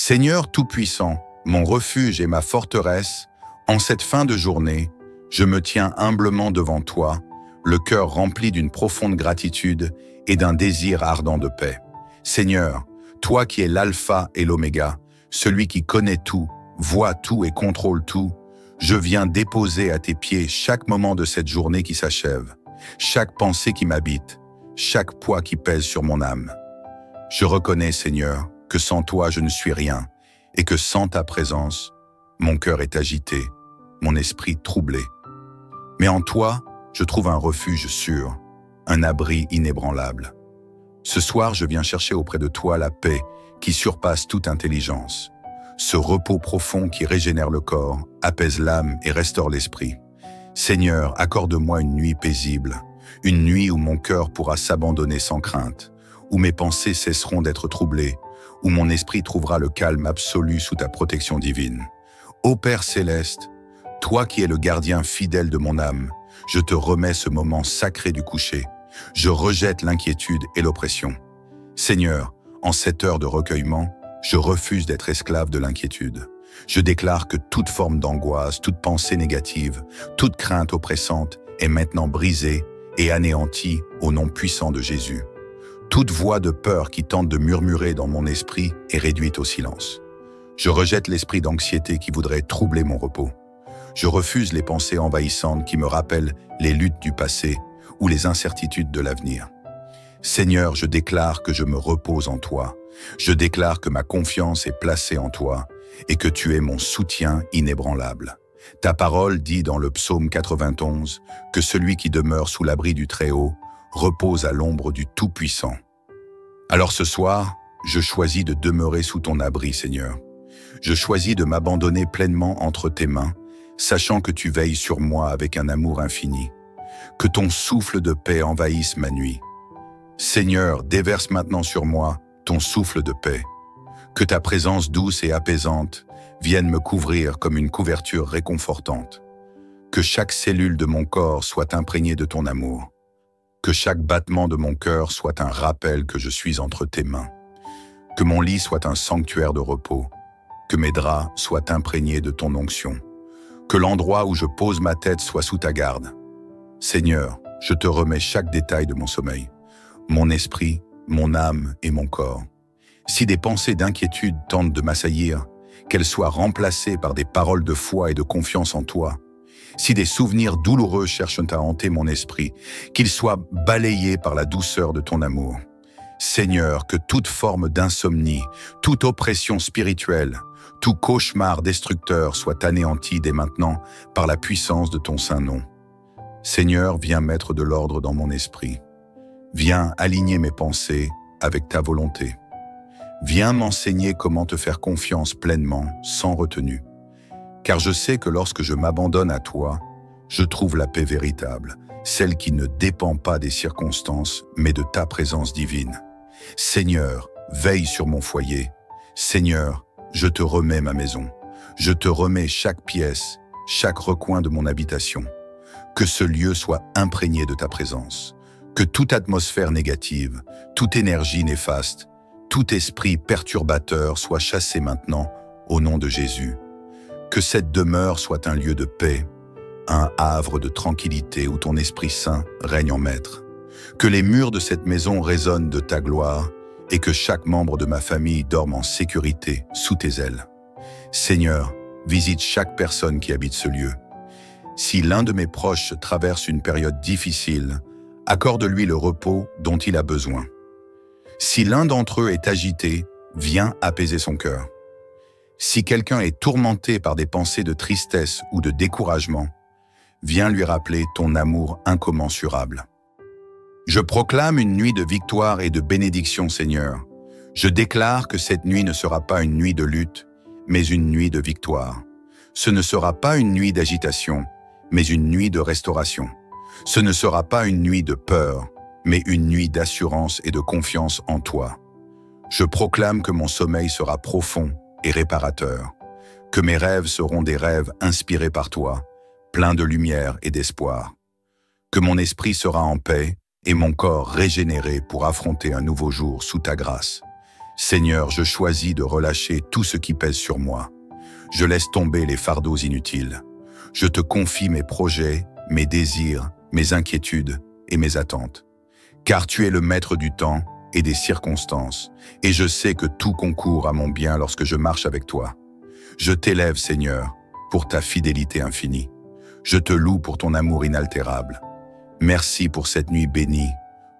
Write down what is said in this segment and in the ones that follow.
Seigneur Tout-Puissant, mon refuge et ma forteresse, en cette fin de journée, je me tiens humblement devant toi, le cœur rempli d'une profonde gratitude et d'un désir ardent de paix. Seigneur, toi qui es l'alpha et l'oméga, celui qui connaît tout, voit tout et contrôle tout, je viens déposer à tes pieds chaque moment de cette journée qui s'achève, chaque pensée qui m'habite, chaque poids qui pèse sur mon âme. Je reconnais, Seigneur, que sans toi je ne suis rien, et que sans ta présence, mon cœur est agité, mon esprit troublé. Mais en toi, je trouve un refuge sûr, un abri inébranlable. Ce soir, je viens chercher auprès de toi la paix qui surpasse toute intelligence, ce repos profond qui régénère le corps, apaise l'âme et restaure l'esprit. Seigneur, accorde-moi une nuit paisible, une nuit où mon cœur pourra s'abandonner sans crainte, où mes pensées cesseront d'être troublées, où mon esprit trouvera le calme absolu sous ta protection divine. Ô Père céleste, toi qui es le gardien fidèle de mon âme, je te remets ce moment sacré du coucher. Je rejette l'inquiétude et l'oppression. Seigneur, en cette heure de recueillement, je refuse d'être esclave de l'inquiétude. Je déclare que toute forme d'angoisse, toute pensée négative, toute crainte oppressante est maintenant brisée et anéantie au nom puissant de Jésus. Toute voix de peur qui tente de murmurer dans mon esprit est réduite au silence. Je rejette l'esprit d'anxiété qui voudrait troubler mon repos. Je refuse les pensées envahissantes qui me rappellent les luttes du passé ou les incertitudes de l'avenir. Seigneur, je déclare que je me repose en toi. Je déclare que ma confiance est placée en toi et que tu es mon soutien inébranlable. Ta parole dit dans le psaume 91 que celui qui demeure sous l'abri du Très-Haut repose à l'ombre du Tout-Puissant. Alors ce soir, je choisis de demeurer sous ton abri, Seigneur. Je choisis de m'abandonner pleinement entre tes mains, sachant que tu veilles sur moi avec un amour infini. Que ton souffle de paix envahisse ma nuit. Seigneur, déverse maintenant sur moi ton souffle de paix. Que ta présence douce et apaisante vienne me couvrir comme une couverture réconfortante. Que chaque cellule de mon corps soit imprégnée de ton amour. Que chaque battement de mon cœur soit un rappel que je suis entre tes mains. Que mon lit soit un sanctuaire de repos. Que mes draps soient imprégnés de ton onction. Que l'endroit où je pose ma tête soit sous ta garde. Seigneur, je te remets chaque détail de mon sommeil, mon esprit, mon âme et mon corps. Si des pensées d'inquiétude tentent de m'assaillir, qu'elles soient remplacées par des paroles de foi et de confiance en toi. Si des souvenirs douloureux cherchent à hanter mon esprit, qu'ils soient balayés par la douceur de ton amour. Seigneur, que toute forme d'insomnie, toute oppression spirituelle, tout cauchemar destructeur soit anéanti dès maintenant par la puissance de ton saint nom. Seigneur, viens mettre de l'ordre dans mon esprit. Viens aligner mes pensées avec ta volonté. Viens m'enseigner comment te faire confiance pleinement, sans retenue. Car je sais que lorsque je m'abandonne à toi, je trouve la paix véritable, celle qui ne dépend pas des circonstances, mais de ta présence divine. Seigneur, veille sur mon foyer. Seigneur, je te remets ma maison. Je te remets chaque pièce, chaque recoin de mon habitation. Que ce lieu soit imprégné de ta présence. Que toute atmosphère négative, toute énergie néfaste, tout esprit perturbateur soit chassé maintenant au nom de Jésus. Que cette demeure soit un lieu de paix, un havre de tranquillité où ton Esprit Saint règne en maître. Que les murs de cette maison résonnent de ta gloire et que chaque membre de ma famille dorme en sécurité sous tes ailes. Seigneur, visite chaque personne qui habite ce lieu. Si l'un de mes proches traverse une période difficile, accorde-lui le repos dont il a besoin. Si l'un d'entre eux est agité, viens apaiser son cœur. Si quelqu'un est tourmenté par des pensées de tristesse ou de découragement, viens lui rappeler ton amour incommensurable. Je proclame une nuit de victoire et de bénédiction, Seigneur. Je déclare que cette nuit ne sera pas une nuit de lutte, mais une nuit de victoire. Ce ne sera pas une nuit d'agitation, mais une nuit de restauration. Ce ne sera pas une nuit de peur, mais une nuit d'assurance et de confiance en toi. Je proclame que mon sommeil sera profond et réparateur, que mes rêves seront des rêves inspirés par toi, pleins de lumière et d'espoir, que mon esprit sera en paix et mon corps régénéré pour affronter un nouveau jour sous ta grâce. Seigneur, je choisis de relâcher tout ce qui pèse sur moi. Je laisse tomber les fardeaux inutiles. Je te confie mes projets, mes désirs, mes inquiétudes et mes attentes. Car tu es le maître du temps et des circonstances, et je sais que tout concourt à mon bien lorsque je marche avec toi. Je t'élève, Seigneur, pour ta fidélité infinie. Je te loue pour ton amour inaltérable. Merci pour cette nuit bénie,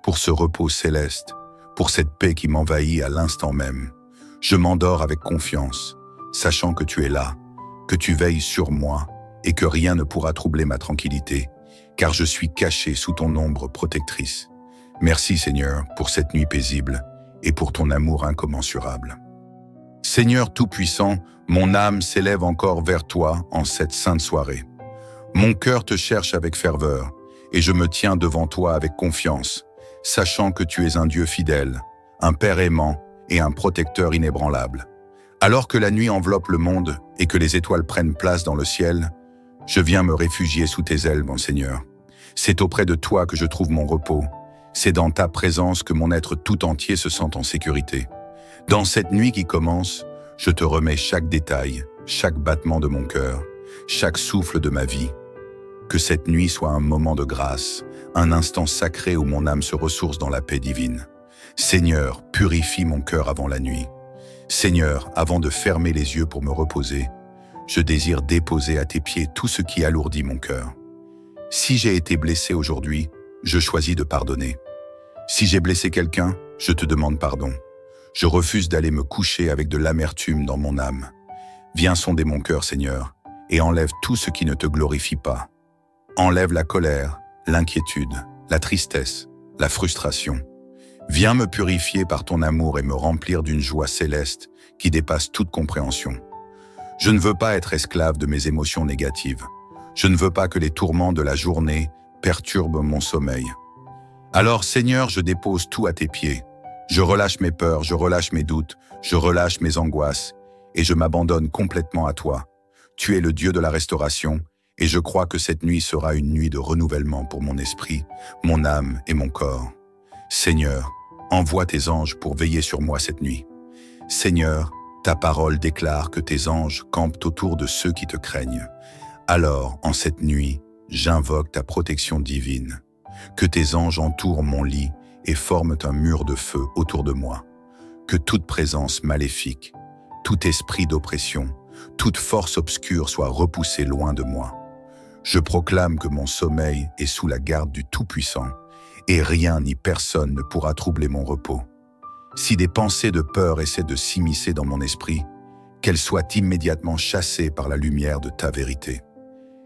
pour ce repos céleste, pour cette paix qui m'envahit à l'instant même. Je m'endors avec confiance, sachant que tu es là, que tu veilles sur moi et que rien ne pourra troubler ma tranquillité, car je suis caché sous ton ombre protectrice. Merci Seigneur pour cette nuit paisible et pour ton amour incommensurable. Seigneur Tout-Puissant, mon âme s'élève encore vers toi en cette sainte soirée. Mon cœur te cherche avec ferveur et je me tiens devant toi avec confiance, sachant que tu es un Dieu fidèle, un Père aimant et un protecteur inébranlable. Alors que la nuit enveloppe le monde et que les étoiles prennent place dans le ciel, je viens me réfugier sous tes ailes, mon Seigneur. C'est auprès de toi que je trouve mon repos. C'est dans ta présence que mon être tout entier se sent en sécurité. Dans cette nuit qui commence, je te remets chaque détail, chaque battement de mon cœur, chaque souffle de ma vie. Que cette nuit soit un moment de grâce, un instant sacré où mon âme se ressource dans la paix divine. Seigneur, purifie mon cœur avant la nuit. Seigneur, avant de fermer les yeux pour me reposer, je désire déposer à tes pieds tout ce qui alourdit mon cœur. Si j'ai été blessé aujourd'hui, je choisis de pardonner. Si j'ai blessé quelqu'un, je te demande pardon. Je refuse d'aller me coucher avec de l'amertume dans mon âme. Viens sonder mon cœur, Seigneur, et enlève tout ce qui ne te glorifie pas. Enlève la colère, l'inquiétude, la tristesse, la frustration. Viens me purifier par ton amour et me remplir d'une joie céleste qui dépasse toute compréhension. Je ne veux pas être esclave de mes émotions négatives. Je ne veux pas que les tourments de la journée perturbent mon sommeil. Alors, Seigneur, je dépose tout à tes pieds. Je relâche mes peurs, je relâche mes doutes, je relâche mes angoisses et je m'abandonne complètement à toi. Tu es le Dieu de la restauration et je crois que cette nuit sera une nuit de renouvellement pour mon esprit, mon âme et mon corps. Seigneur, envoie tes anges pour veiller sur moi cette nuit. Seigneur, ta parole déclare que tes anges campent autour de ceux qui te craignent. Alors, en cette nuit, j'invoque ta protection divine. Que tes anges entourent mon lit et forment un mur de feu autour de moi. Que toute présence maléfique, tout esprit d'oppression, toute force obscure soit repoussée loin de moi. Je proclame que mon sommeil est sous la garde du Tout-Puissant et rien ni personne ne pourra troubler mon repos. Si des pensées de peur essaient de s'immiscer dans mon esprit, qu'elles soient immédiatement chassées par la lumière de ta vérité.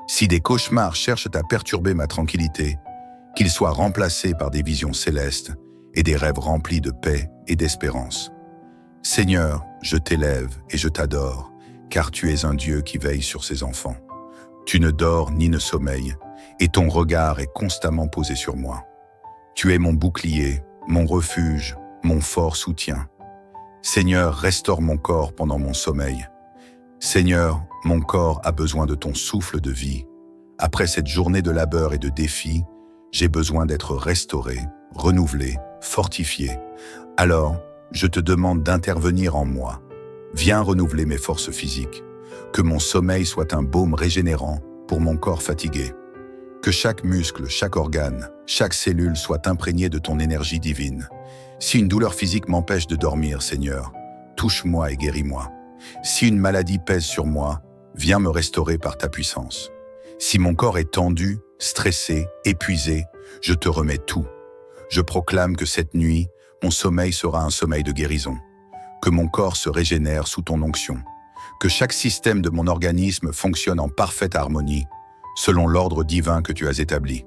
Si des cauchemars cherchent à perturber ma tranquillité, qu'ils soient remplacés par des visions célestes et des rêves remplis de paix et d'espérance. Seigneur, je t'élève et je t'adore, car tu es un Dieu qui veille sur ses enfants. Tu ne dors ni ne sommeilles, et ton regard est constamment posé sur moi. Tu es mon bouclier, mon refuge, mon fort soutien. Seigneur, restaure mon corps pendant mon sommeil. Seigneur, mon corps a besoin de ton souffle de vie. Après cette journée de labeur et de défis, j'ai besoin d'être restauré, renouvelé, fortifié. Alors, je te demande d'intervenir en moi. Viens renouveler mes forces physiques. Que mon sommeil soit un baume régénérant pour mon corps fatigué. Que chaque muscle, chaque organe, chaque cellule soit imprégnée de ton énergie divine. Si une douleur physique m'empêche de dormir, Seigneur, touche-moi et guéris-moi. Si une maladie pèse sur moi, viens me restaurer par ta puissance. Si mon corps est tendu, stressé, épuisé, je te remets tout. Je proclame que cette nuit, mon sommeil sera un sommeil de guérison. Que mon corps se régénère sous ton onction. Que chaque système de mon organisme fonctionne en parfaite harmonie, selon l'ordre divin que tu as établi.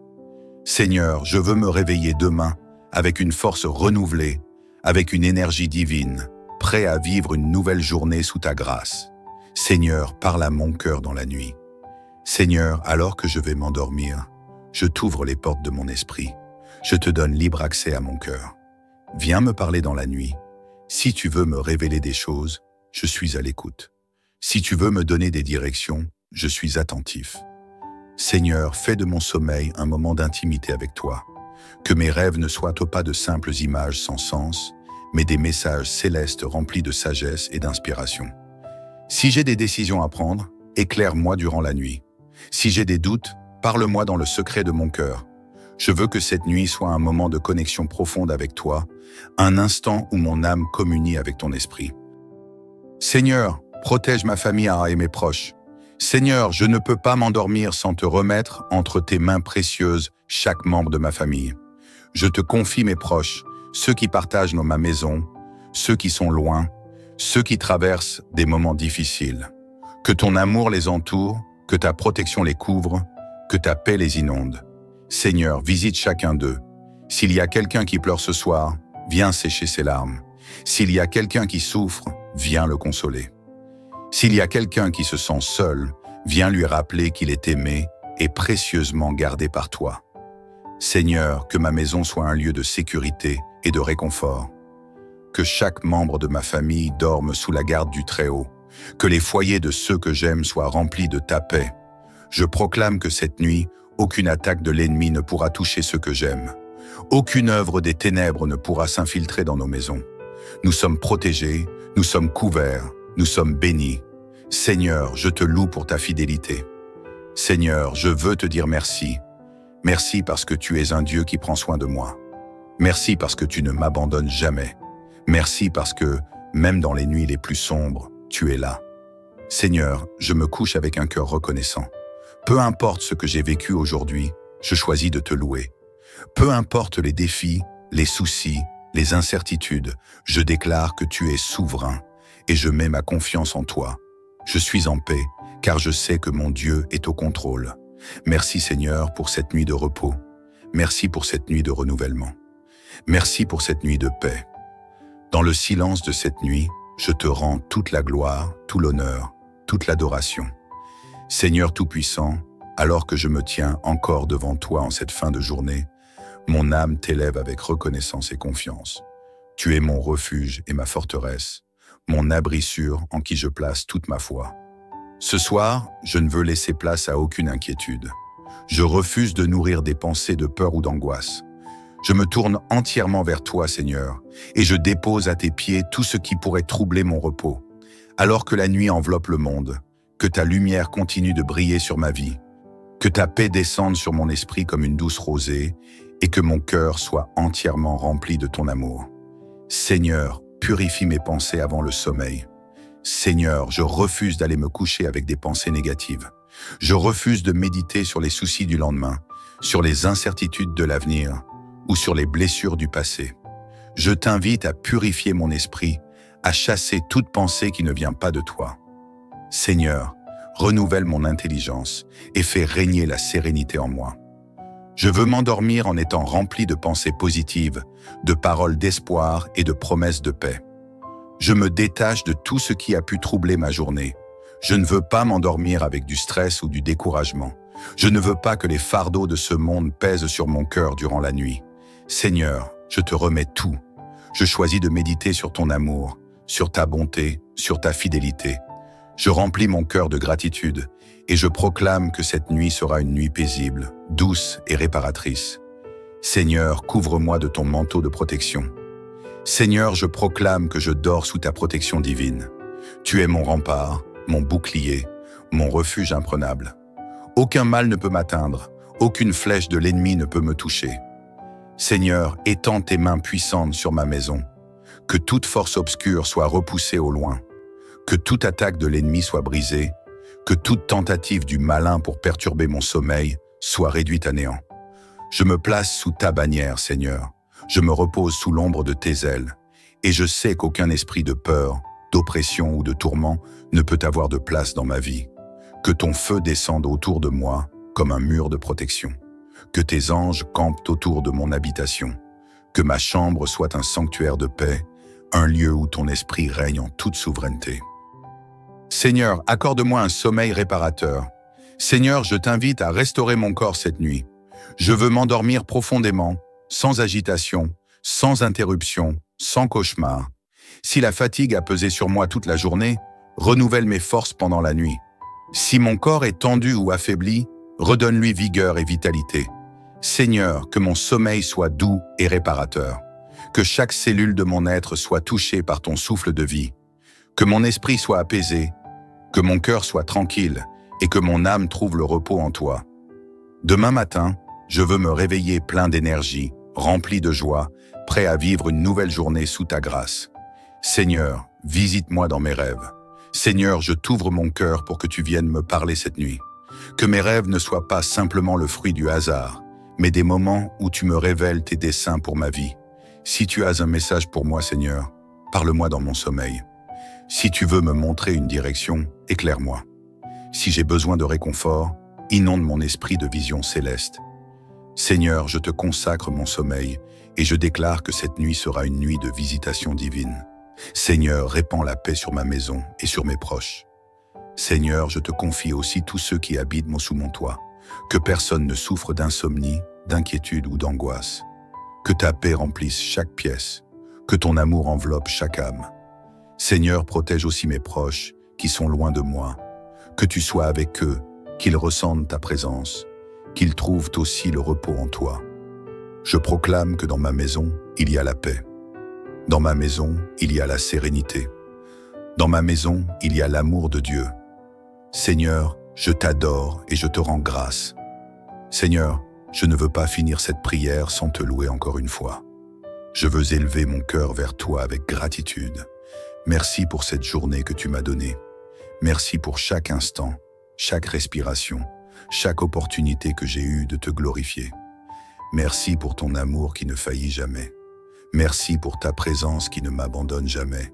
Seigneur, je veux me réveiller demain avec une force renouvelée, avec une énergie divine, prêt à vivre une nouvelle journée sous ta grâce. Seigneur, parle à mon cœur dans la nuit. Seigneur, alors que je vais m'endormir, je t'ouvre les portes de mon esprit. Je te donne libre accès à mon cœur. Viens me parler dans la nuit. Si tu veux me révéler des choses, je suis à l'écoute. Si tu veux me donner des directions, je suis attentif. Seigneur, fais de mon sommeil un moment d'intimité avec toi. Que mes rêves ne soient pas de simples images sans sens, mais des messages célestes remplis de sagesse et d'inspiration. Si j'ai des décisions à prendre, éclaire-moi durant la nuit. Si j'ai des doutes, parle-moi dans le secret de mon cœur. Je veux que cette nuit soit un moment de connexion profonde avec toi, un instant où mon âme communie avec ton esprit. Seigneur, protège ma famille et mes proches. Seigneur, je ne peux pas m'endormir sans te remettre entre tes mains précieuses chaque membre de ma famille. Je te confie mes proches, ceux qui partagent ma maison, ceux qui sont loin, ceux qui traversent des moments difficiles. Que ton amour les entoure, que ta protection les couvre, que ta paix les inonde. Seigneur, visite chacun d'eux. S'il y a quelqu'un qui pleure ce soir, viens sécher ses larmes. S'il y a quelqu'un qui souffre, viens le consoler. S'il y a quelqu'un qui se sent seul, viens lui rappeler qu'il est aimé et précieusement gardé par toi. Seigneur, que ma maison soit un lieu de sécurité et de réconfort. Que chaque membre de ma famille dorme sous la garde du Très-Haut. Que les foyers de ceux que j'aime soient remplis de ta paix. Je proclame que cette nuit, aucune attaque de l'ennemi ne pourra toucher ceux que j'aime. Aucune œuvre des ténèbres ne pourra s'infiltrer dans nos maisons. Nous sommes protégés, nous sommes couverts, nous sommes bénis. Seigneur, je te loue pour ta fidélité. Seigneur, je veux te dire merci. Merci parce que tu es un Dieu qui prend soin de moi. Merci parce que tu ne m'abandonnes jamais. Merci parce que, même dans les nuits les plus sombres, tu es là. Seigneur, je me couche avec un cœur reconnaissant. Peu importe ce que j'ai vécu aujourd'hui, je choisis de te louer. Peu importe les défis, les soucis, les incertitudes, je déclare que tu es souverain et je mets ma confiance en toi. Je suis en paix, car je sais que mon Dieu est au contrôle. Merci Seigneur pour cette nuit de repos. Merci pour cette nuit de renouvellement. Merci pour cette nuit de paix. Dans le silence de cette nuit, je te rends toute la gloire, tout l'honneur, toute l'adoration. Seigneur Tout-Puissant, alors que je me tiens encore devant toi en cette fin de journée, mon âme t'élève avec reconnaissance et confiance. Tu es mon refuge et ma forteresse, mon abri sûr en qui je place toute ma foi. Ce soir, je ne veux laisser place à aucune inquiétude. Je refuse de nourrir des pensées de peur ou d'angoisse. Je me tourne entièrement vers toi, Seigneur, et je dépose à tes pieds tout ce qui pourrait troubler mon repos. Alors que la nuit enveloppe le monde, que ta lumière continue de briller sur ma vie, que ta paix descende sur mon esprit comme une douce rosée, et que mon cœur soit entièrement rempli de ton amour. Seigneur, purifie mes pensées avant le sommeil. Seigneur, je refuse d'aller me coucher avec des pensées négatives. Je refuse de méditer sur les soucis du lendemain, sur les incertitudes de l'avenir ou sur les blessures du passé. Je t'invite à purifier mon esprit, à chasser toute pensée qui ne vient pas de toi. Seigneur, renouvelle mon intelligence et fais régner la sérénité en moi. Je veux m'endormir en étant rempli de pensées positives, de paroles d'espoir et de promesses de paix. Je me détache de tout ce qui a pu troubler ma journée. Je ne veux pas m'endormir avec du stress ou du découragement. Je ne veux pas que les fardeaux de ce monde pèsent sur mon cœur durant la nuit. Seigneur, je te remets tout. Je choisis de méditer sur ton amour, sur ta bonté, sur ta fidélité. Je remplis mon cœur de gratitude et je proclame que cette nuit sera une nuit paisible, douce et réparatrice. Seigneur, couvre-moi de ton manteau de protection. Seigneur, je proclame que je dors sous ta protection divine. Tu es mon rempart, mon bouclier, mon refuge imprenable. Aucun mal ne peut m'atteindre, aucune flèche de l'ennemi ne peut me toucher. Seigneur, étends tes mains puissantes sur ma maison. Que toute force obscure soit repoussée au loin. Que toute attaque de l'ennemi soit brisée. Que toute tentative du malin pour perturber mon sommeil soit réduite à néant. Je me place sous ta bannière, Seigneur. Je me repose sous l'ombre de tes ailes. Et je sais qu'aucun esprit de peur, d'oppression ou de tourment ne peut avoir de place dans ma vie. Que ton feu descende autour de moi comme un mur de protection. Que tes anges campent autour de mon habitation. Que ma chambre soit un sanctuaire de paix, un lieu où ton esprit règne en toute souveraineté. Seigneur, accorde-moi un sommeil réparateur. Seigneur, je t'invite à restaurer mon corps cette nuit. Je veux m'endormir profondément, sans agitation, sans interruption, sans cauchemar. Si la fatigue a pesé sur moi toute la journée, renouvelle mes forces pendant la nuit. Si mon corps est tendu ou affaibli, redonne-lui vigueur et vitalité. Seigneur, que mon sommeil soit doux et réparateur. Que chaque cellule de mon être soit touchée par ton souffle de vie. Que mon esprit soit apaisé, que mon cœur soit tranquille et que mon âme trouve le repos en toi. Demain matin, je veux me réveiller plein d'énergie, rempli de joie, prêt à vivre une nouvelle journée sous ta grâce. Seigneur, visite-moi dans mes rêves. Seigneur, je t'ouvre mon cœur pour que tu viennes me parler cette nuit. Que mes rêves ne soient pas simplement le fruit du hasard, mais des moments où tu me révèles tes desseins pour ma vie. Si tu as un message pour moi, Seigneur, parle-moi dans mon sommeil. Si tu veux me montrer une direction, éclaire-moi. Si j'ai besoin de réconfort, inonde mon esprit de visions célestes. Seigneur, je te consacre mon sommeil et je déclare que cette nuit sera une nuit de visitation divine. Seigneur, répands la paix sur ma maison et sur mes proches. Seigneur, je te confie aussi tous ceux qui habitent sous mon toit. Que personne ne souffre d'insomnie, d'inquiétude ou d'angoisse. Que ta paix remplisse chaque pièce. Que ton amour enveloppe chaque âme. Seigneur, protège aussi mes proches qui sont loin de moi. Que tu sois avec eux, qu'ils ressentent ta présence, qu'ils trouvent aussi le repos en toi. Je proclame que dans ma maison, il y a la paix. Dans ma maison, il y a la sérénité. Dans ma maison, il y a l'amour de Dieu. Seigneur, je t'adore et je te rends grâce. Seigneur, je ne veux pas finir cette prière sans te louer encore une fois. Je veux élever mon cœur vers toi avec gratitude. Merci pour cette journée que tu m'as donnée. Merci pour chaque instant, chaque respiration, chaque opportunité que j'ai eue de te glorifier. Merci pour ton amour qui ne faillit jamais. Merci pour ta présence qui ne m'abandonne jamais.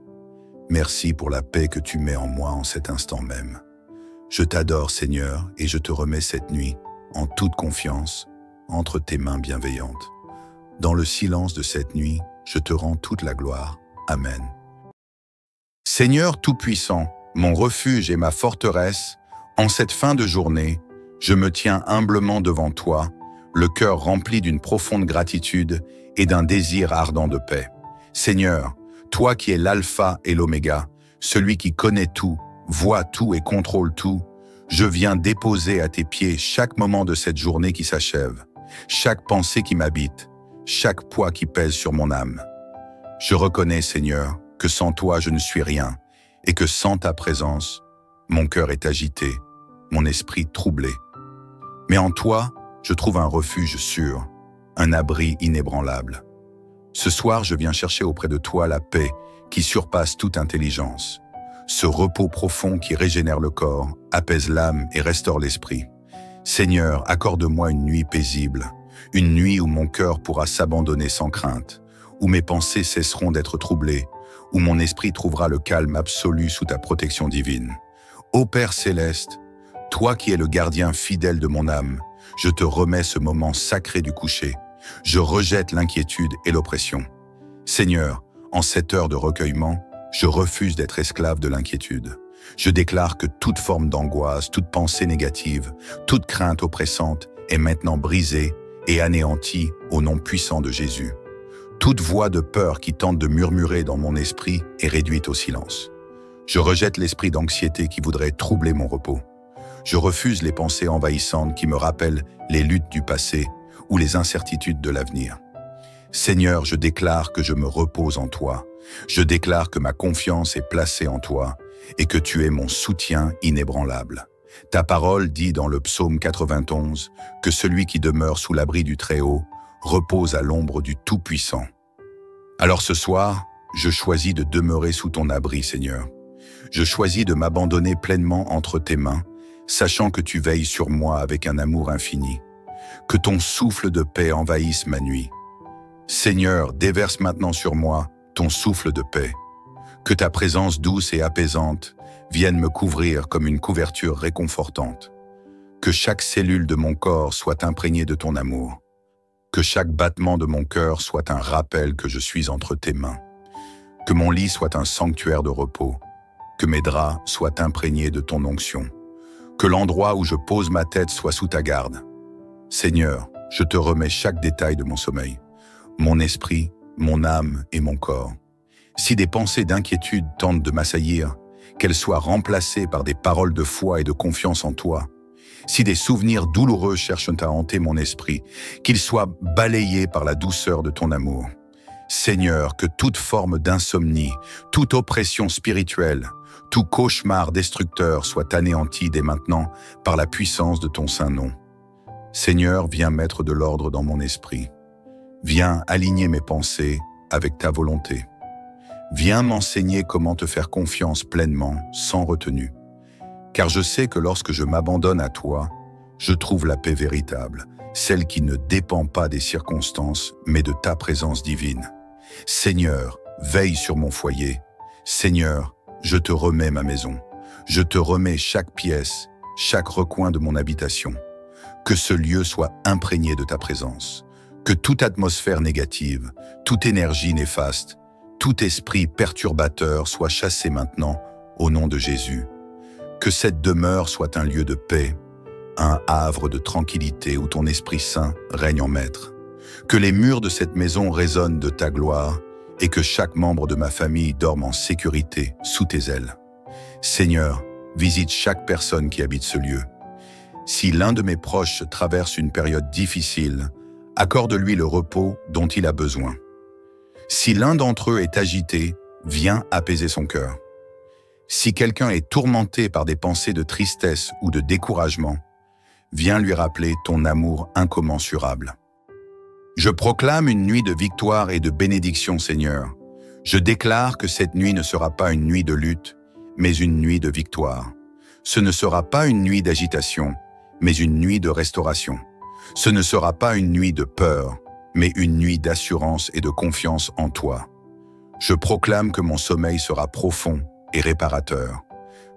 Merci pour la paix que tu mets en moi en cet instant même. Je t'adore, Seigneur, et je te remets cette nuit, en toute confiance, entre tes mains bienveillantes. Dans le silence de cette nuit, je te rends toute la gloire. Amen. Seigneur Tout-Puissant, mon refuge et ma forteresse, en cette fin de journée, je me tiens humblement devant toi, le cœur rempli d'une profonde gratitude et d'un désir ardent de paix. Seigneur, toi qui es l'alpha et l'oméga, celui qui connaît tout, voit tout et contrôle tout, je viens déposer à tes pieds chaque moment de cette journée qui s'achève, chaque pensée qui m'habite, chaque poids qui pèse sur mon âme. Je reconnais, Seigneur, que sans toi je ne suis rien, et que sans ta présence, mon cœur est agité, mon esprit troublé. Mais en toi, je trouve un refuge sûr, un abri inébranlable. Ce soir, je viens chercher auprès de toi la paix qui surpasse toute intelligence, ce repos profond qui régénère le corps, apaise l'âme et restaure l'esprit. Seigneur, accorde-moi une nuit paisible, une nuit où mon cœur pourra s'abandonner sans crainte, où mes pensées cesseront d'être troublées, où mon esprit trouvera le calme absolu sous ta protection divine. Ô Père céleste, toi qui es le gardien fidèle de mon âme, je te remets ce moment sacré du coucher. Je rejette l'inquiétude et l'oppression. Seigneur, en cette heure de recueillement, je refuse d'être esclave de l'inquiétude. Je déclare que toute forme d'angoisse, toute pensée négative, toute crainte oppressante est maintenant brisée et anéantie au nom puissant de Jésus. Toute voix de peur qui tente de murmurer dans mon esprit est réduite au silence. Je rejette l'esprit d'anxiété qui voudrait troubler mon repos. Je refuse les pensées envahissantes qui me rappellent les luttes du passé ou les incertitudes de l'avenir. Seigneur, je déclare que je me repose en toi. Je déclare que ma confiance est placée en toi et que tu es mon soutien inébranlable. Ta parole dit dans le psaume 91 que celui qui demeure sous l'abri du Très-Haut repose à l'ombre du Tout-Puissant. Alors ce soir, je choisis de demeurer sous ton abri, Seigneur. Je choisis de m'abandonner pleinement entre tes mains, sachant que tu veilles sur moi avec un amour infini. Que ton souffle de paix envahisse ma nuit. Seigneur, déverse maintenant sur moi ton souffle de paix. Que ta présence douce et apaisante vienne me couvrir comme une couverture réconfortante. Que chaque cellule de mon corps soit imprégnée de ton amour. Que chaque battement de mon cœur soit un rappel que je suis entre tes mains. Que mon lit soit un sanctuaire de repos. Que mes draps soient imprégnés de ton onction. Que l'endroit où je pose ma tête soit sous ta garde. Seigneur, je te remets chaque détail de mon sommeil, mon esprit, mon âme et mon corps. Si des pensées d'inquiétude tentent de m'assaillir, qu'elles soient remplacées par des paroles de foi et de confiance en toi. Si des souvenirs douloureux cherchent à hanter mon esprit, qu'ils soient balayés par la douceur de ton amour. Seigneur, que toute forme d'insomnie, toute oppression spirituelle, tout cauchemar destructeur soit anéanti dès maintenant par la puissance de ton saint nom. Seigneur, viens mettre de l'ordre dans mon esprit. Viens aligner mes pensées avec ta volonté. Viens m'enseigner comment te faire confiance pleinement, sans retenue. Car je sais que lorsque je m'abandonne à toi, je trouve la paix véritable, celle qui ne dépend pas des circonstances, mais de ta présence divine. Seigneur, veille sur mon foyer. Seigneur, je te remets ma maison. Je te remets chaque pièce, chaque recoin de mon habitation. Que ce lieu soit imprégné de ta présence. Que toute atmosphère négative, toute énergie néfaste, tout esprit perturbateur soit chassé maintenant au nom de Jésus. Que cette demeure soit un lieu de paix, un havre de tranquillité où ton Esprit Saint règne en maître. Que les murs de cette maison résonnent de ta gloire et que chaque membre de ma famille dorme en sécurité sous tes ailes. Seigneur, visite chaque personne qui habite ce lieu. Si l'un de mes proches traverse une période difficile, accorde-lui le repos dont il a besoin. Si l'un d'entre eux est agité, viens apaiser son cœur. Si quelqu'un est tourmenté par des pensées de tristesse ou de découragement, viens lui rappeler ton amour incommensurable. Je proclame une nuit de victoire et de bénédiction, Seigneur. Je déclare que cette nuit ne sera pas une nuit de lutte, mais une nuit de victoire. Ce ne sera pas une nuit d'agitation, mais une nuit de restauration. Ce ne sera pas une nuit de peur, mais une nuit d'assurance et de confiance en toi. Je proclame que mon sommeil sera profond et réparateur,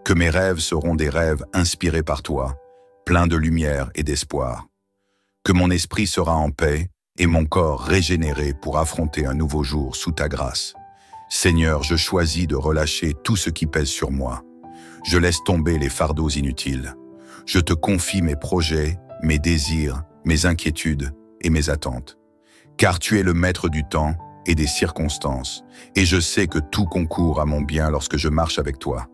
que mes rêves seront des rêves inspirés par toi, pleins de lumière et d'espoir, que mon esprit sera en paix et mon corps régénéré pour affronter un nouveau jour sous ta grâce. Seigneur, je choisis de relâcher tout ce qui pèse sur moi. Je laisse tomber les fardeaux inutiles. Je te confie mes projets, mes désirs, mes inquiétudes et mes attentes. Car tu es le maître du temps et des circonstances, et je sais que tout concourt à mon bien lorsque je marche avec toi.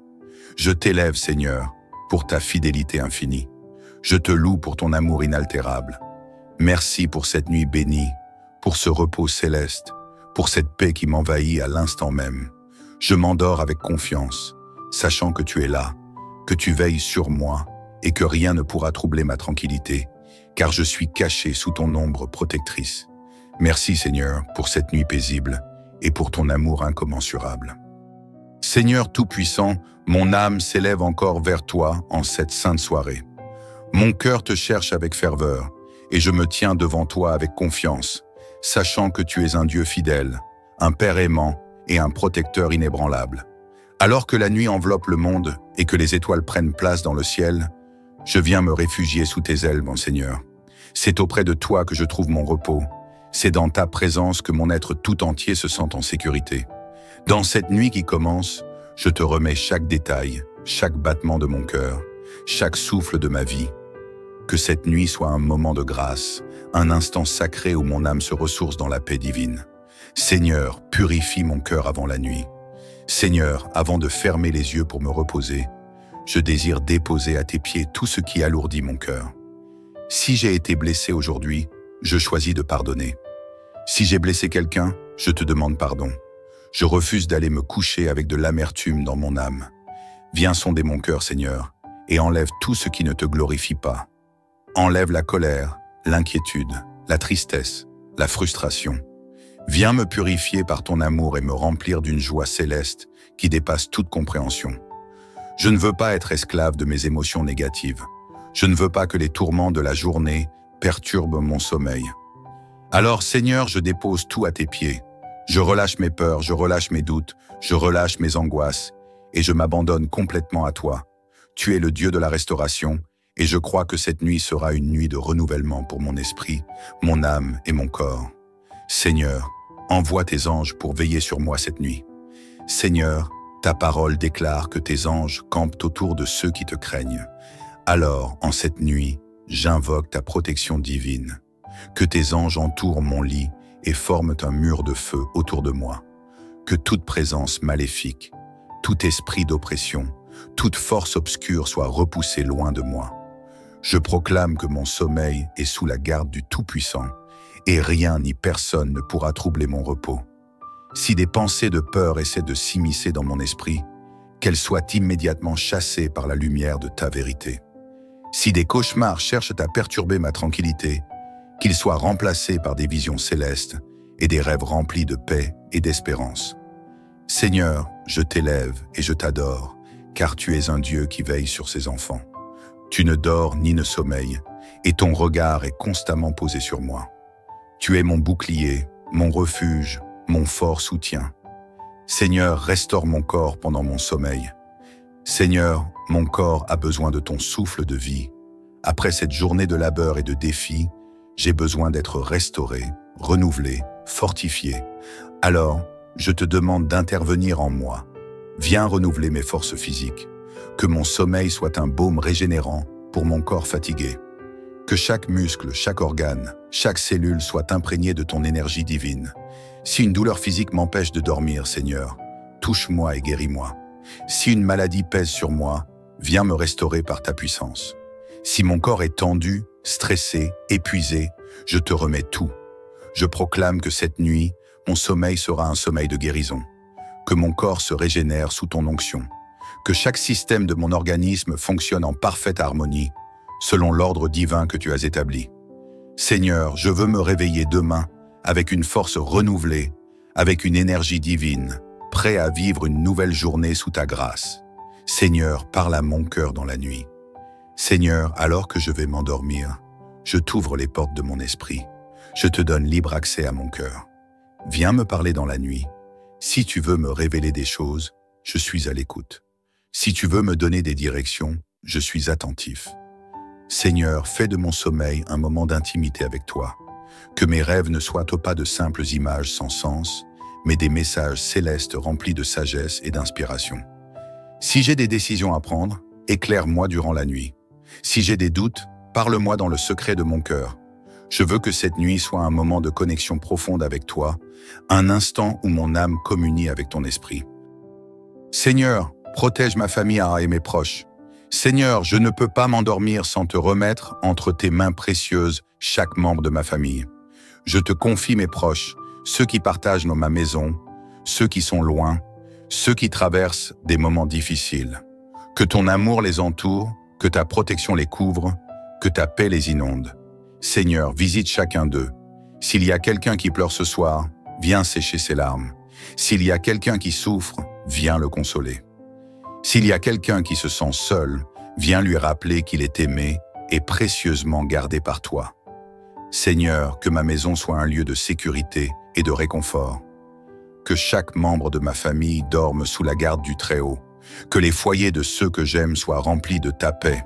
Je t'élève, Seigneur, pour ta fidélité infinie. Je te loue pour ton amour inaltérable. Merci pour cette nuit bénie, pour ce repos céleste, pour cette paix qui m'envahit à l'instant même. Je m'endors avec confiance, sachant que tu es là, que tu veilles sur moi et que rien ne pourra troubler ma tranquillité, car je suis caché sous ton ombre protectrice. Merci Seigneur pour cette nuit paisible et pour ton amour incommensurable. Seigneur Tout-Puissant, mon âme s'élève encore vers toi en cette sainte soirée. Mon cœur te cherche avec ferveur et je me tiens devant toi avec confiance, sachant que tu es un Dieu fidèle, un Père aimant et un protecteur inébranlable. Alors que la nuit enveloppe le monde et que les étoiles prennent place dans le ciel, je viens me réfugier sous tes ailes, mon Seigneur. C'est auprès de toi que je trouve mon repos. C'est dans ta présence que mon être tout entier se sent en sécurité. Dans cette nuit qui commence, je te remets chaque détail, chaque battement de mon cœur, chaque souffle de ma vie. Que cette nuit soit un moment de grâce, un instant sacré où mon âme se ressource dans la paix divine. Seigneur, purifie mon cœur avant la nuit. Seigneur, avant de fermer les yeux pour me reposer, je désire déposer à tes pieds tout ce qui alourdit mon cœur. Si j'ai été blessé aujourd'hui, je choisis de pardonner. Si j'ai blessé quelqu'un, je te demande pardon. Je refuse d'aller me coucher avec de l'amertume dans mon âme. Viens sonder mon cœur, Seigneur, et enlève tout ce qui ne te glorifie pas. Enlève la colère, l'inquiétude, la tristesse, la frustration. Viens me purifier par ton amour et me remplir d'une joie céleste qui dépasse toute compréhension. Je ne veux pas être esclave de mes émotions négatives. Je ne veux pas que les tourments de la journée perturbent mon sommeil. Alors, Seigneur, je dépose tout à tes pieds. Je relâche mes peurs, je relâche mes doutes, je relâche mes angoisses et je m'abandonne complètement à toi. Tu es le Dieu de la restauration et je crois que cette nuit sera une nuit de renouvellement pour mon esprit, mon âme et mon corps. Seigneur, envoie tes anges pour veiller sur moi cette nuit. Seigneur, ta parole déclare que tes anges campent autour de ceux qui te craignent. Alors, en cette nuit, j'invoque ta protection divine. Que tes anges entourent mon lit et forment un mur de feu autour de moi. Que toute présence maléfique, tout esprit d'oppression, toute force obscure soit repoussée loin de moi. Je proclame que mon sommeil est sous la garde du Tout-Puissant et rien ni personne ne pourra troubler mon repos. Si des pensées de peur essaient de s'immiscer dans mon esprit, qu'elles soient immédiatement chassées par la lumière de ta vérité. Si des cauchemars cherchent à perturber ma tranquillité, qu'ils soient remplacés par des visions célestes et des rêves remplis de paix et d'espérance. Seigneur, je t'élève et je t'adore, car tu es un Dieu qui veille sur ses enfants. Tu ne dors ni ne sommeilles, et ton regard est constamment posé sur moi. Tu es mon bouclier, mon refuge, mon fort soutien. Seigneur, restaure mon corps pendant mon sommeil. Seigneur, mon corps a besoin de ton souffle de vie. Après cette journée de labeur et de défis, j'ai besoin d'être restauré, renouvelé, fortifié. Alors, je te demande d'intervenir en moi. Viens renouveler mes forces physiques. Que mon sommeil soit un baume régénérant pour mon corps fatigué. Que chaque muscle, chaque organe, chaque cellule soit imprégnée de ton énergie divine. Si une douleur physique m'empêche de dormir, Seigneur, touche-moi et guéris-moi. Si une maladie pèse sur moi, viens me restaurer par ta puissance. Si mon corps est tendu, stressé, épuisé, je te remets tout. Je proclame que cette nuit, mon sommeil sera un sommeil de guérison. Que mon corps se régénère sous ton onction. Que chaque système de mon organisme fonctionne en parfaite harmonie, selon l'ordre divin que tu as établi. Seigneur, je veux me réveiller demain avec une force renouvelée, avec une énergie divine, prêt à vivre une nouvelle journée sous ta grâce. Seigneur, parle à mon cœur dans la nuit. Seigneur, alors que je vais m'endormir, je t'ouvre les portes de mon esprit. Je te donne libre accès à mon cœur. Viens me parler dans la nuit. Si tu veux me révéler des choses, je suis à l'écoute. Si tu veux me donner des directions, je suis attentif. Seigneur, fais de mon sommeil un moment d'intimité avec toi. Que mes rêves ne soient pas de simples images sans sens, mais des messages célestes remplis de sagesse et d'inspiration. Si j'ai des décisions à prendre, éclaire-moi durant la nuit. Si j'ai des doutes, parle-moi dans le secret de mon cœur. Je veux que cette nuit soit un moment de connexion profonde avec toi, un instant où mon âme communie avec ton esprit. Seigneur, protège ma famille et mes proches. Seigneur, je ne peux pas m'endormir sans te remettre entre tes mains précieuses chaque membre de ma famille. Je te confie mes proches, ceux qui partagent ma maison, ceux qui sont loin, ceux qui traversent des moments difficiles. Que ton amour les entoure, que ta protection les couvre, que ta paix les inonde. Seigneur, visite chacun d'eux. S'il y a quelqu'un qui pleure ce soir, viens sécher ses larmes. S'il y a quelqu'un qui souffre, viens le consoler. S'il y a quelqu'un qui se sent seul, viens lui rappeler qu'il est aimé et précieusement gardé par toi. Seigneur, que ma maison soit un lieu de sécurité et de réconfort. Que chaque membre de ma famille dorme sous la garde du Très-Haut. Que les foyers de ceux que j'aime soient remplis de ta paix.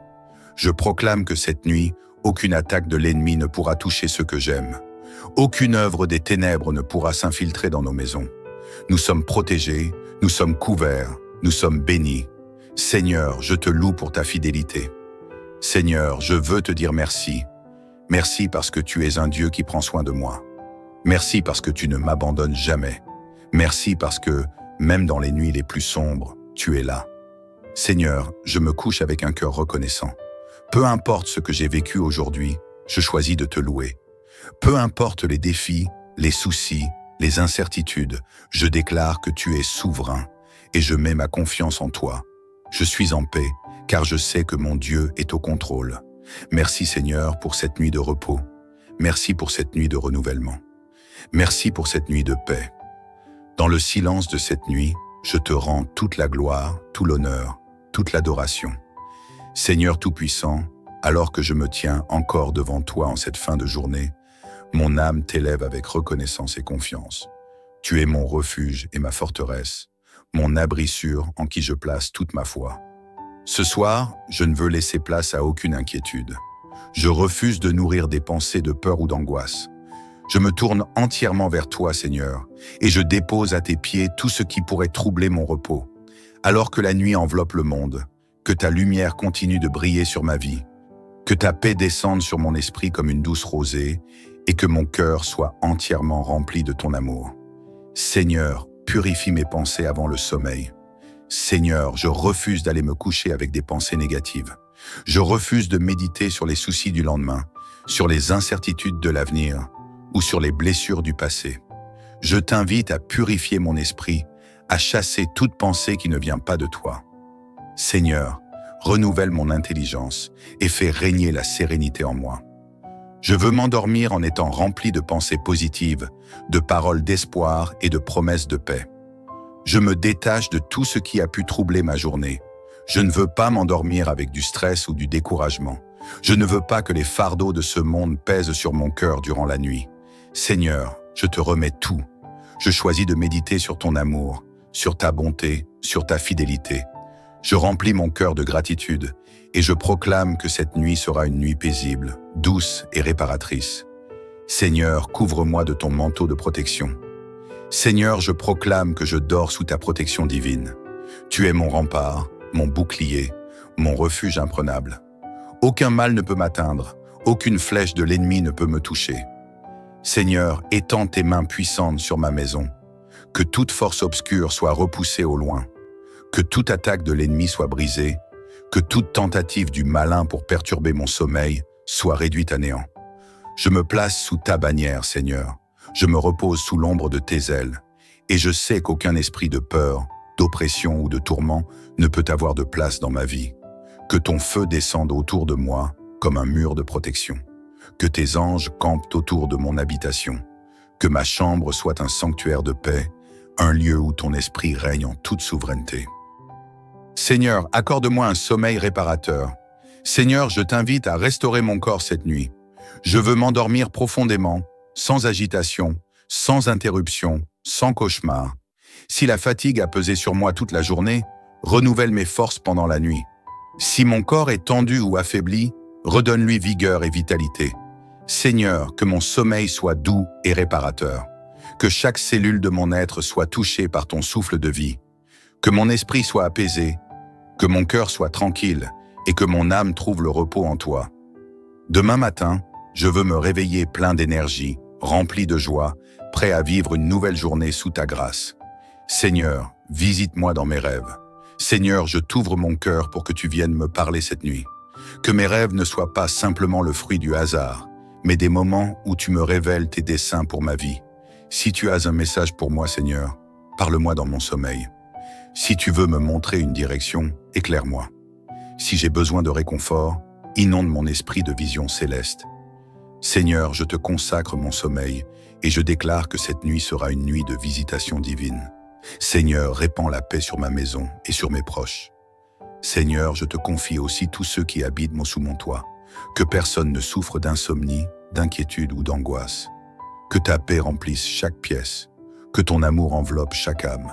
Je proclame que cette nuit, aucune attaque de l'ennemi ne pourra toucher ceux que j'aime. Aucune œuvre des ténèbres ne pourra s'infiltrer dans nos maisons. Nous sommes protégés, nous sommes couverts, nous sommes bénis. Seigneur, je te loue pour ta fidélité. Seigneur, je veux te dire merci. Merci parce que tu es un Dieu qui prend soin de moi. Merci parce que tu ne m'abandonnes jamais. Merci parce que, même dans les nuits les plus sombres, tu es là. Seigneur, je me couche avec un cœur reconnaissant. Peu importe ce que j'ai vécu aujourd'hui, je choisis de te louer. Peu importe les défis, les soucis, les incertitudes, je déclare que tu es souverain et je mets ma confiance en toi. Je suis en paix, car je sais que mon Dieu est au contrôle. Merci Seigneur pour cette nuit de repos. Merci pour cette nuit de renouvellement. Merci pour cette nuit de paix. Dans le silence de cette nuit, je te rends toute la gloire, tout l'honneur, toute l'adoration. Seigneur Tout-Puissant, alors que je me tiens encore devant toi en cette fin de journée, mon âme t'élève avec reconnaissance et confiance. Tu es mon refuge et ma forteresse, mon abri sûr en qui je place toute ma foi. Ce soir, je ne veux laisser place à aucune inquiétude. Je refuse de nourrir des pensées de peur ou d'angoisse. Je me tourne entièrement vers toi, Seigneur, et je dépose à tes pieds tout ce qui pourrait troubler mon repos. Alors que la nuit enveloppe le monde, que ta lumière continue de briller sur ma vie, que ta paix descende sur mon esprit comme une douce rosée, et que mon cœur soit entièrement rempli de ton amour. Seigneur, purifie mes pensées avant le sommeil. Seigneur, je refuse d'aller me coucher avec des pensées négatives. Je refuse de méditer sur les soucis du lendemain, sur les incertitudes de l'avenir ou sur les blessures du passé. Je t'invite à purifier mon esprit, à chasser toute pensée qui ne vient pas de toi. Seigneur, renouvelle mon intelligence et fais régner la sérénité en moi. Je veux m'endormir en étant rempli de pensées positives, de paroles d'espoir et de promesses de paix. Je me détache de tout ce qui a pu troubler ma journée. Je ne veux pas m'endormir avec du stress ou du découragement. Je ne veux pas que les fardeaux de ce monde pèsent sur mon cœur durant la nuit. Seigneur, je te remets tout. Je choisis de méditer sur ton amour, sur ta bonté, sur ta fidélité. Je remplis mon cœur de gratitude et je proclame que cette nuit sera une nuit paisible, douce et réparatrice. Seigneur, couvre-moi de ton manteau de protection. Seigneur, je proclame que je dors sous ta protection divine. Tu es mon rempart, mon bouclier, mon refuge imprenable. Aucun mal ne peut m'atteindre, aucune flèche de l'ennemi ne peut me toucher. Seigneur, étends tes mains puissantes sur ma maison. Que toute force obscure soit repoussée au loin. Que toute attaque de l'ennemi soit brisée. Que toute tentative du malin pour perturber mon sommeil soit réduite à néant. Je me place sous ta bannière, Seigneur. Je me repose sous l'ombre de tes ailes. Et je sais qu'aucun esprit de peur, d'oppression ou de tourment ne peut avoir de place dans ma vie. Que ton feu descende autour de moi comme un mur de protection. Que tes anges campent autour de mon habitation. Que ma chambre soit un sanctuaire de paix, un lieu où ton esprit règne en toute souveraineté. Seigneur, accorde-moi un sommeil réparateur. Seigneur, je t'invite à restaurer mon corps cette nuit. Je veux m'endormir profondément, sans agitation, sans interruption, sans cauchemar. Si la fatigue a pesé sur moi toute la journée, renouvelle mes forces pendant la nuit. Si mon corps est tendu ou affaibli, redonne-lui vigueur et vitalité. Seigneur, que mon sommeil soit doux et réparateur. Que chaque cellule de mon être soit touchée par ton souffle de vie. Que mon esprit soit apaisé, que mon cœur soit tranquille et que mon âme trouve le repos en toi. Demain matin, je veux me réveiller plein d'énergie, rempli de joie, prêt à vivre une nouvelle journée sous ta grâce. Seigneur, visite-moi dans mes rêves. Seigneur, je t'ouvre mon cœur pour que tu viennes me parler cette nuit. Que mes rêves ne soient pas simplement le fruit du hasard, mais des moments où tu me révèles tes desseins pour ma vie. Si tu as un message pour moi, Seigneur, parle-moi dans mon sommeil. Si tu veux me montrer une direction, éclaire-moi. Si j'ai besoin de réconfort, inonde mon esprit de visions célestes. Seigneur, je te consacre mon sommeil et je déclare que cette nuit sera une nuit de visitation divine. Seigneur, répands la paix sur ma maison et sur mes proches. Seigneur, je te confie aussi tous ceux qui habitent sous mon toit. Que personne ne souffre d'insomnie, d'inquiétude ou d'angoisse. Que ta paix remplisse chaque pièce. Que ton amour enveloppe chaque âme.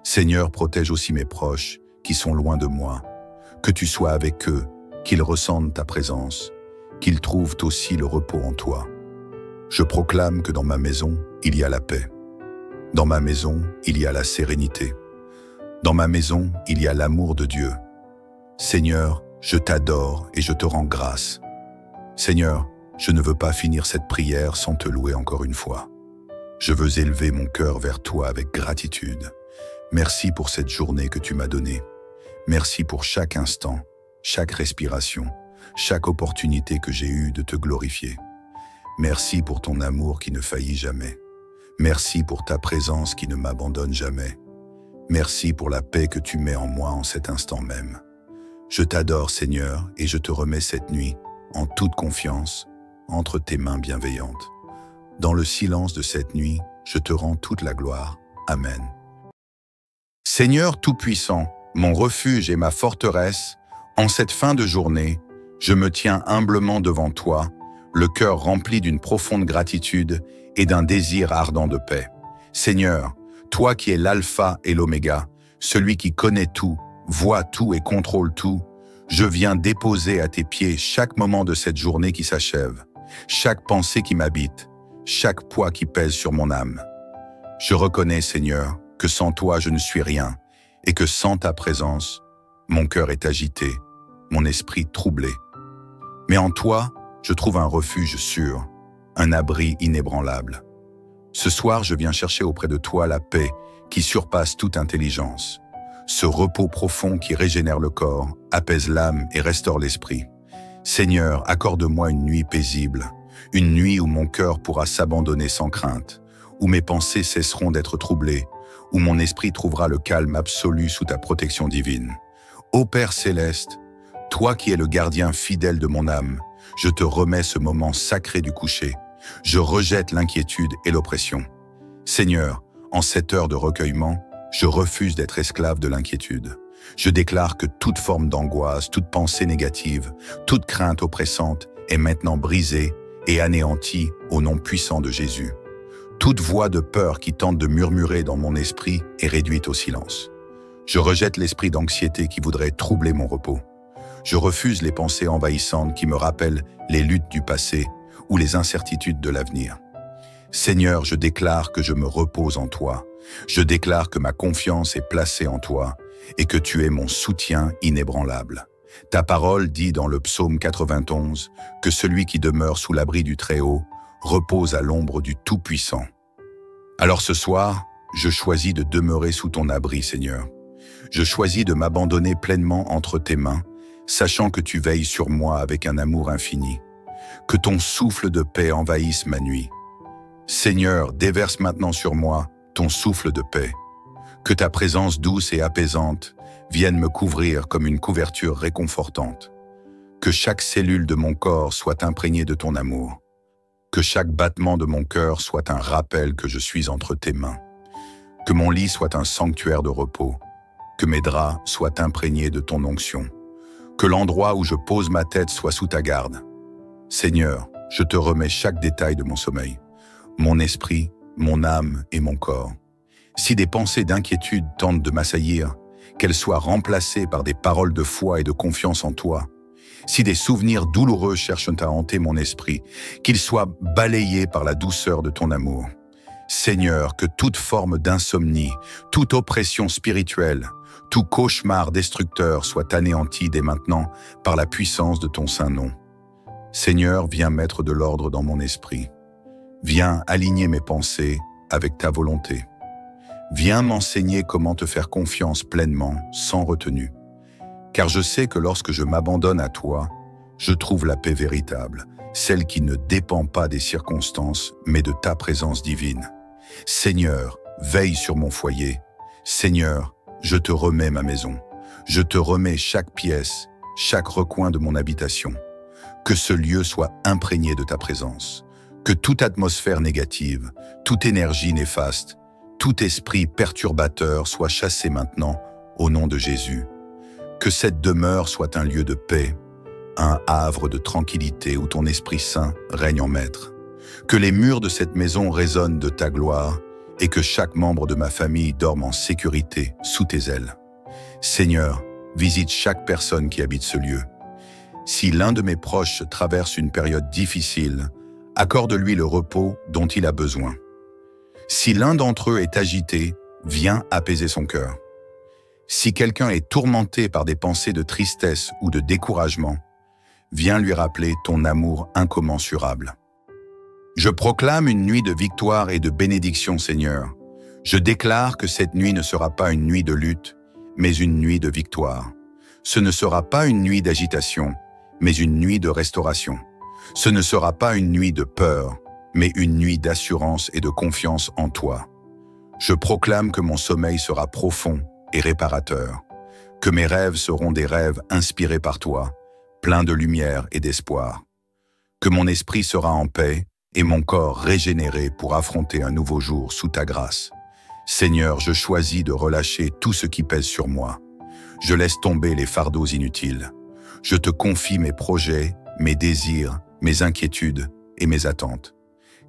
Seigneur, protège aussi mes proches qui sont loin de moi. Que tu sois avec eux, qu'ils ressentent ta présence, qu'ils trouvent aussi le repos en toi. Je proclame que dans ma maison, il y a la paix. Dans ma maison, il y a la sérénité. Dans ma maison, il y a l'amour de Dieu. Seigneur, je t'adore et je te rends grâce. Seigneur, je ne veux pas finir cette prière sans te louer encore une fois. Je veux élever mon cœur vers toi avec gratitude. Merci pour cette journée que tu m'as donnée. Merci pour chaque instant, chaque respiration, chaque opportunité que j'ai eue de te glorifier. Merci pour ton amour qui ne faillit jamais. Merci pour ta présence qui ne m'abandonne jamais. Merci pour la paix que tu mets en moi en cet instant même. Je t'adore, Seigneur, et je te remets cette nuit, en toute confiance, entre tes mains bienveillantes. Dans le silence de cette nuit, je te rends toute la gloire. Amen. Seigneur Tout-Puissant, mon refuge et ma forteresse, en cette fin de journée, je me tiens humblement devant toi, le cœur rempli d'une profonde gratitude et d'un désir ardent de paix. Seigneur, toi qui es l'alpha et l'oméga, celui qui connaît tout, voit tout et contrôle tout, je viens déposer à tes pieds chaque moment de cette journée qui s'achève, chaque pensée qui m'habite, chaque poids qui pèse sur mon âme. Je reconnais, Seigneur, que sans toi je ne suis rien, et que sans ta présence, mon cœur est agité, mon esprit troublé. Mais en toi, je trouve un refuge sûr, un abri inébranlable. Ce soir, je viens chercher auprès de toi la paix qui surpasse toute intelligence, ce repos profond qui régénère le corps, apaise l'âme et restaure l'esprit. Seigneur, accorde-moi une nuit paisible, une nuit où mon cœur pourra s'abandonner sans crainte, où mes pensées cesseront d'être troublées, où mon esprit trouvera le calme absolu sous ta protection divine. Ô Père céleste, toi qui es le gardien fidèle de mon âme, je te remets ce moment sacré du coucher. Je rejette l'inquiétude et l'oppression. Seigneur, en cette heure de recueillement, je refuse d'être esclave de l'inquiétude. Je déclare que toute forme d'angoisse, toute pensée négative, toute crainte oppressante est maintenant brisée et anéantie au nom puissant de Jésus. Toute voix de peur qui tente de murmurer dans mon esprit est réduite au silence. Je rejette l'esprit d'anxiété qui voudrait troubler mon repos. Je refuse les pensées envahissantes qui me rappellent les luttes du passé ou les incertitudes de l'avenir. Seigneur, je déclare que je me repose en toi. Je déclare que ma confiance est placée en toi et que tu es mon soutien inébranlable. Ta parole dit dans le psaume 91 que celui qui demeure sous l'abri du Très-Haut repose à l'ombre du Tout-Puissant. Alors ce soir, je choisis de demeurer sous ton abri, Seigneur. Je choisis de m'abandonner pleinement entre tes mains, sachant que tu veilles sur moi avec un amour infini. Que ton souffle de paix envahisse ma nuit. Seigneur, déverse maintenant sur moi ton souffle de paix. Que ta présence douce et apaisante vienne me couvrir comme une couverture réconfortante. Que chaque cellule de mon corps soit imprégnée de ton amour. Que chaque battement de mon cœur soit un rappel que je suis entre tes mains. Que mon lit soit un sanctuaire de repos. Que mes draps soient imprégnés de ton onction. Que l'endroit où je pose ma tête soit sous ta garde. Seigneur, je te remets chaque détail de mon sommeil, mon esprit, mon âme et mon corps. Si des pensées d'inquiétude tentent de m'assaillir, qu'elles soient remplacées par des paroles de foi et de confiance en toi. Si des souvenirs douloureux cherchent à hanter mon esprit, qu'ils soient balayés par la douceur de ton amour. Seigneur, que toute forme d'insomnie, toute oppression spirituelle, tout cauchemar destructeur soit anéanti dès maintenant par la puissance de ton saint nom. Seigneur, viens mettre de l'ordre dans mon esprit. Viens aligner mes pensées avec ta volonté. Viens m'enseigner comment te faire confiance pleinement, sans retenue. Car je sais que lorsque je m'abandonne à toi, je trouve la paix véritable, celle qui ne dépend pas des circonstances, mais de ta présence divine. Seigneur, veille sur mon foyer. Seigneur, je te remets ma maison. Je te remets chaque pièce, chaque recoin de mon habitation. Que ce lieu soit imprégné de ta présence. Que toute atmosphère négative, toute énergie néfaste, tout esprit perturbateur soit chassé maintenant au nom de Jésus. Que cette demeure soit un lieu de paix, un havre de tranquillité où ton Esprit Saint règne en maître. Que les murs de cette maison résonnent de ta gloire et que chaque membre de ma famille dorme en sécurité sous tes ailes. Seigneur, visite chaque personne qui habite ce lieu. Si l'un de mes proches traverse une période difficile, accorde-lui le repos dont il a besoin. Si l'un d'entre eux est agité, viens apaiser son cœur. Si quelqu'un est tourmenté par des pensées de tristesse ou de découragement, viens lui rappeler ton amour incommensurable. Je proclame une nuit de victoire et de bénédiction, Seigneur. Je déclare que cette nuit ne sera pas une nuit de lutte, mais une nuit de victoire. Ce ne sera pas une nuit d'agitation, mais une nuit de restauration. Ce ne sera pas une nuit de peur, mais une nuit d'assurance et de confiance en toi. Je proclame que mon sommeil sera profond et réparateur, que mes rêves seront des rêves inspirés par toi, pleins de lumière et d'espoir, que mon esprit sera en paix et mon corps régénéré pour affronter un nouveau jour sous ta grâce. Seigneur, je choisis de relâcher tout ce qui pèse sur moi. Je laisse tomber les fardeaux inutiles. Je te confie mes projets, mes désirs, mes inquiétudes et mes attentes.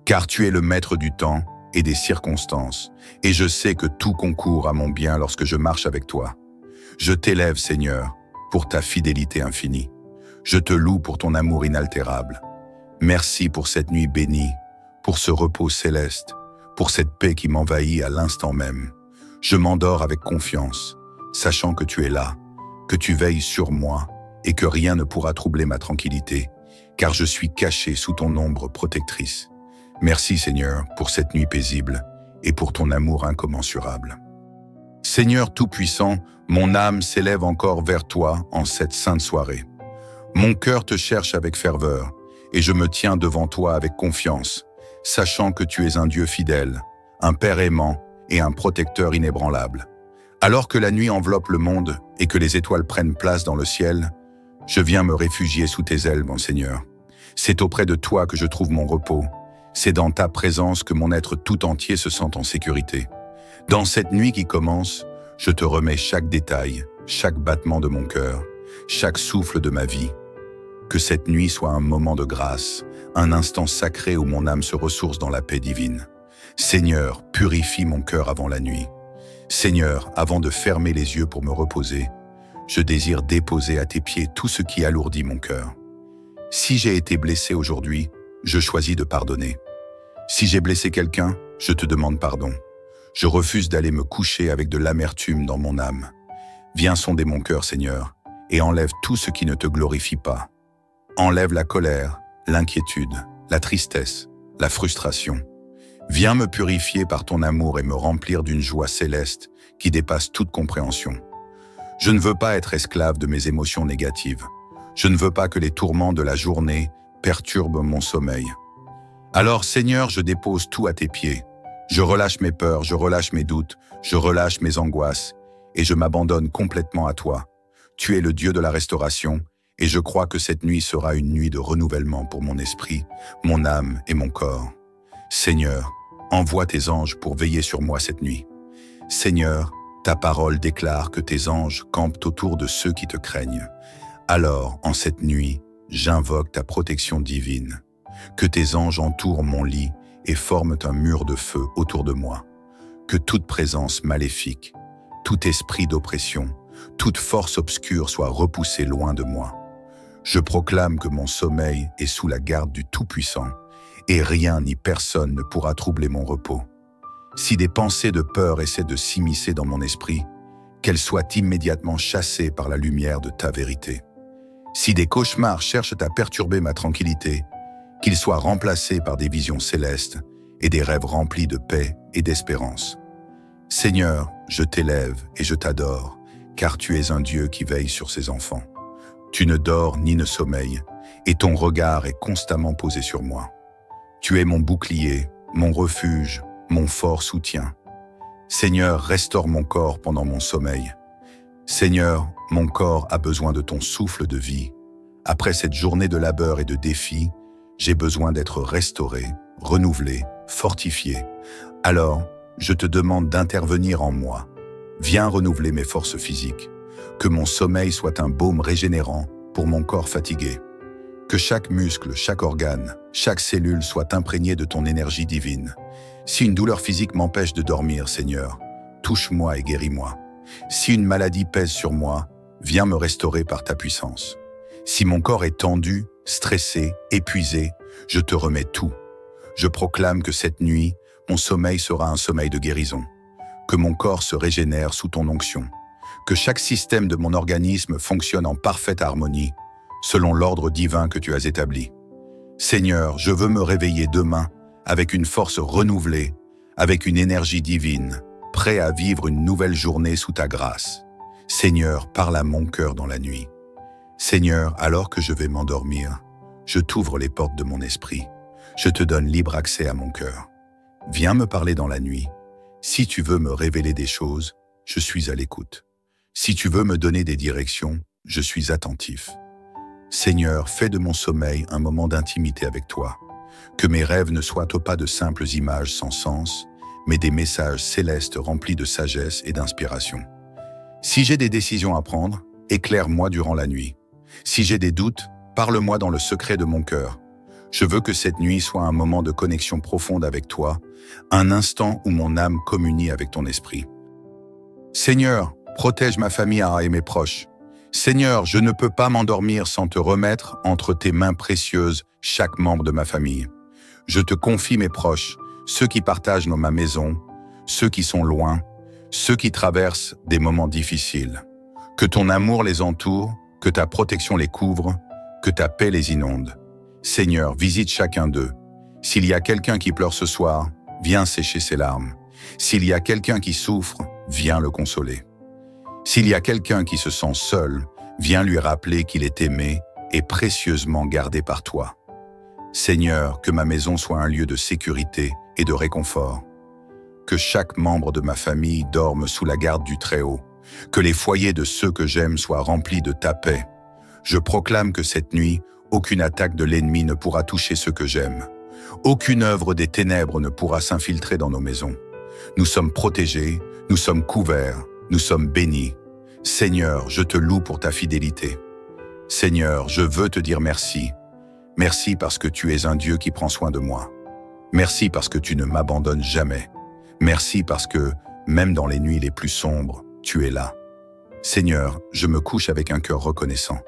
Car tu es le maître du temps et des circonstances, et je sais que tout concourt à mon bien lorsque je marche avec toi. Je t'élève, Seigneur, pour ta fidélité infinie. Je te loue pour ton amour inaltérable. Merci pour cette nuit bénie, pour ce repos céleste, pour cette paix qui m'envahit à l'instant même. Je m'endors avec confiance, sachant que tu es là, que tu veilles sur moi et que rien ne pourra troubler ma tranquillité, car je suis caché sous ton ombre protectrice. Merci Seigneur pour cette nuit paisible et pour ton amour incommensurable. Seigneur Tout-Puissant, mon âme s'élève encore vers toi en cette sainte soirée. Mon cœur te cherche avec ferveur et je me tiens devant toi avec confiance, sachant que tu es un Dieu fidèle, un Père aimant et un protecteur inébranlable. Alors que la nuit enveloppe le monde et que les étoiles prennent place dans le ciel, je viens me réfugier sous tes ailes, mon Seigneur. C'est auprès de toi que je trouve mon repos. C'est dans ta présence que mon être tout entier se sent en sécurité. Dans cette nuit qui commence, je te remets chaque détail, chaque battement de mon cœur, chaque souffle de ma vie. Que cette nuit soit un moment de grâce, un instant sacré où mon âme se ressource dans la paix divine. Seigneur, purifie mon cœur avant la nuit. Seigneur, avant de fermer les yeux pour me reposer, je désire déposer à tes pieds tout ce qui alourdit mon cœur. Si j'ai été blessé aujourd'hui, je choisis de pardonner. Si j'ai blessé quelqu'un, je te demande pardon. Je refuse d'aller me coucher avec de l'amertume dans mon âme. Viens sonder mon cœur, Seigneur, et enlève tout ce qui ne te glorifie pas. Enlève la colère, l'inquiétude, la tristesse, la frustration. Viens me purifier par ton amour et me remplir d'une joie céleste qui dépasse toute compréhension. Je ne veux pas être esclave de mes émotions négatives. Je ne veux pas que les tourments de la journée perturbent mon sommeil. Alors, Seigneur, je dépose tout à tes pieds. Je relâche mes peurs, je relâche mes doutes, je relâche mes angoisses et je m'abandonne complètement à toi. Tu es le Dieu de la restauration et je crois que cette nuit sera une nuit de renouvellement pour mon esprit, mon âme et mon corps. Seigneur, envoie tes anges pour veiller sur moi cette nuit. Seigneur, ta parole déclare que tes anges campent autour de ceux qui te craignent. Alors, en cette nuit, j'invoque ta protection divine. Que tes anges entourent mon lit et forment un mur de feu autour de moi. Que toute présence maléfique, tout esprit d'oppression, toute force obscure soit repoussée loin de moi. Je proclame que mon sommeil est sous la garde du Tout-Puissant et rien ni personne ne pourra troubler mon repos. Si des pensées de peur essaient de s'immiscer dans mon esprit, qu'elles soient immédiatement chassées par la lumière de ta vérité. Si des cauchemars cherchent à perturber ma tranquillité, qu'ils soient remplacés par des visions célestes et des rêves remplis de paix et d'espérance. Seigneur, je t'élève et je t'adore, car tu es un Dieu qui veille sur ses enfants. Tu ne dors ni ne sommeilles, et ton regard est constamment posé sur moi. Tu es mon bouclier, mon refuge, mon fort soutien. Seigneur, restaure mon corps pendant mon sommeil. Seigneur, mon corps a besoin de ton souffle de vie. Après cette journée de labeur et de défis, j'ai besoin d'être restauré, renouvelé, fortifié. Alors, je te demande d'intervenir en moi. Viens renouveler mes forces physiques. Que mon sommeil soit un baume régénérant pour mon corps fatigué. Que chaque muscle, chaque organe, chaque cellule soit imprégnée de ton énergie divine. Si une douleur physique m'empêche de dormir, Seigneur, touche-moi et guéris-moi. Si une maladie pèse sur moi, viens me restaurer par ta puissance. Si mon corps est tendu, stressé, épuisé, je te remets tout. Je proclame que cette nuit, mon sommeil sera un sommeil de guérison. Que mon corps se régénère sous ton onction. Que chaque système de mon organisme fonctionne en parfaite harmonie, selon l'ordre divin que tu as établi. Seigneur, je veux me réveiller demain avec une force renouvelée, avec une énergie divine, prêt à vivre une nouvelle journée sous ta grâce. Seigneur, parle à mon cœur dans la nuit. Seigneur, alors que je vais m'endormir, je t'ouvre les portes de mon esprit. Je te donne libre accès à mon cœur. Viens me parler dans la nuit. Si tu veux me révéler des choses, je suis à l'écoute. Si tu veux me donner des directions, je suis attentif. Seigneur, fais de mon sommeil un moment d'intimité avec toi. Que mes rêves ne soient pas de simples images sans sens, mais des messages célestes remplis de sagesse et d'inspiration. Si j'ai des décisions à prendre, éclaire-moi durant la nuit. Si j'ai des doutes, parle-moi dans le secret de mon cœur. Je veux que cette nuit soit un moment de connexion profonde avec toi, un instant où mon âme communie avec ton esprit. Seigneur, protège ma famille et mes proches. Seigneur, je ne peux pas m'endormir sans te remettre entre tes mains précieuses chaque membre de ma famille. Je te confie mes proches, ceux qui partagent ma maison, ceux qui sont loin, ceux qui traversent des moments difficiles. Que ton amour les entoure, que ta protection les couvre, que ta paix les inonde. Seigneur, visite chacun d'eux. S'il y a quelqu'un qui pleure ce soir, viens sécher ses larmes. S'il y a quelqu'un qui souffre, viens le consoler. S'il y a quelqu'un qui se sent seul, viens lui rappeler qu'il est aimé et précieusement gardé par toi. Seigneur, que ma maison soit un lieu de sécurité et de réconfort. que chaque membre de ma famille dorme sous la garde du Très-Haut, que les foyers de ceux que j'aime soient remplis de ta paix. Je proclame que cette nuit, aucune attaque de l'ennemi ne pourra toucher ceux que j'aime. Aucune œuvre des ténèbres ne pourra s'infiltrer dans nos maisons. Nous sommes protégés, nous sommes couverts, nous sommes bénis. Seigneur, je te loue pour ta fidélité. Seigneur, je veux te dire merci. Merci parce que tu es un Dieu qui prend soin de moi. Merci parce que tu ne m'abandonnes jamais. Merci parce que, même dans les nuits les plus sombres, tu es là. Seigneur, je me couche avec un cœur reconnaissant.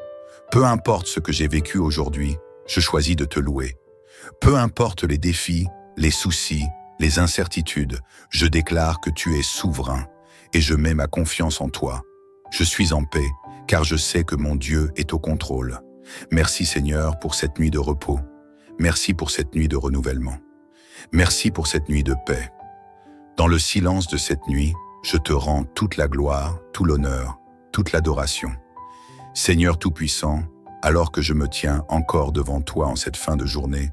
Peu importe ce que j'ai vécu aujourd'hui, je choisis de te louer. Peu importe les défis, les soucis, les incertitudes, je déclare que tu es souverain et je mets ma confiance en toi. Je suis en paix, car je sais que mon Dieu est au contrôle. Merci Seigneur pour cette nuit de repos. Merci pour cette nuit de renouvellement. Merci pour cette nuit de paix. Dans le silence de cette nuit, je te rends toute la gloire, tout l'honneur, toute l'adoration. Seigneur Tout-Puissant, alors que je me tiens encore devant toi en cette fin de journée,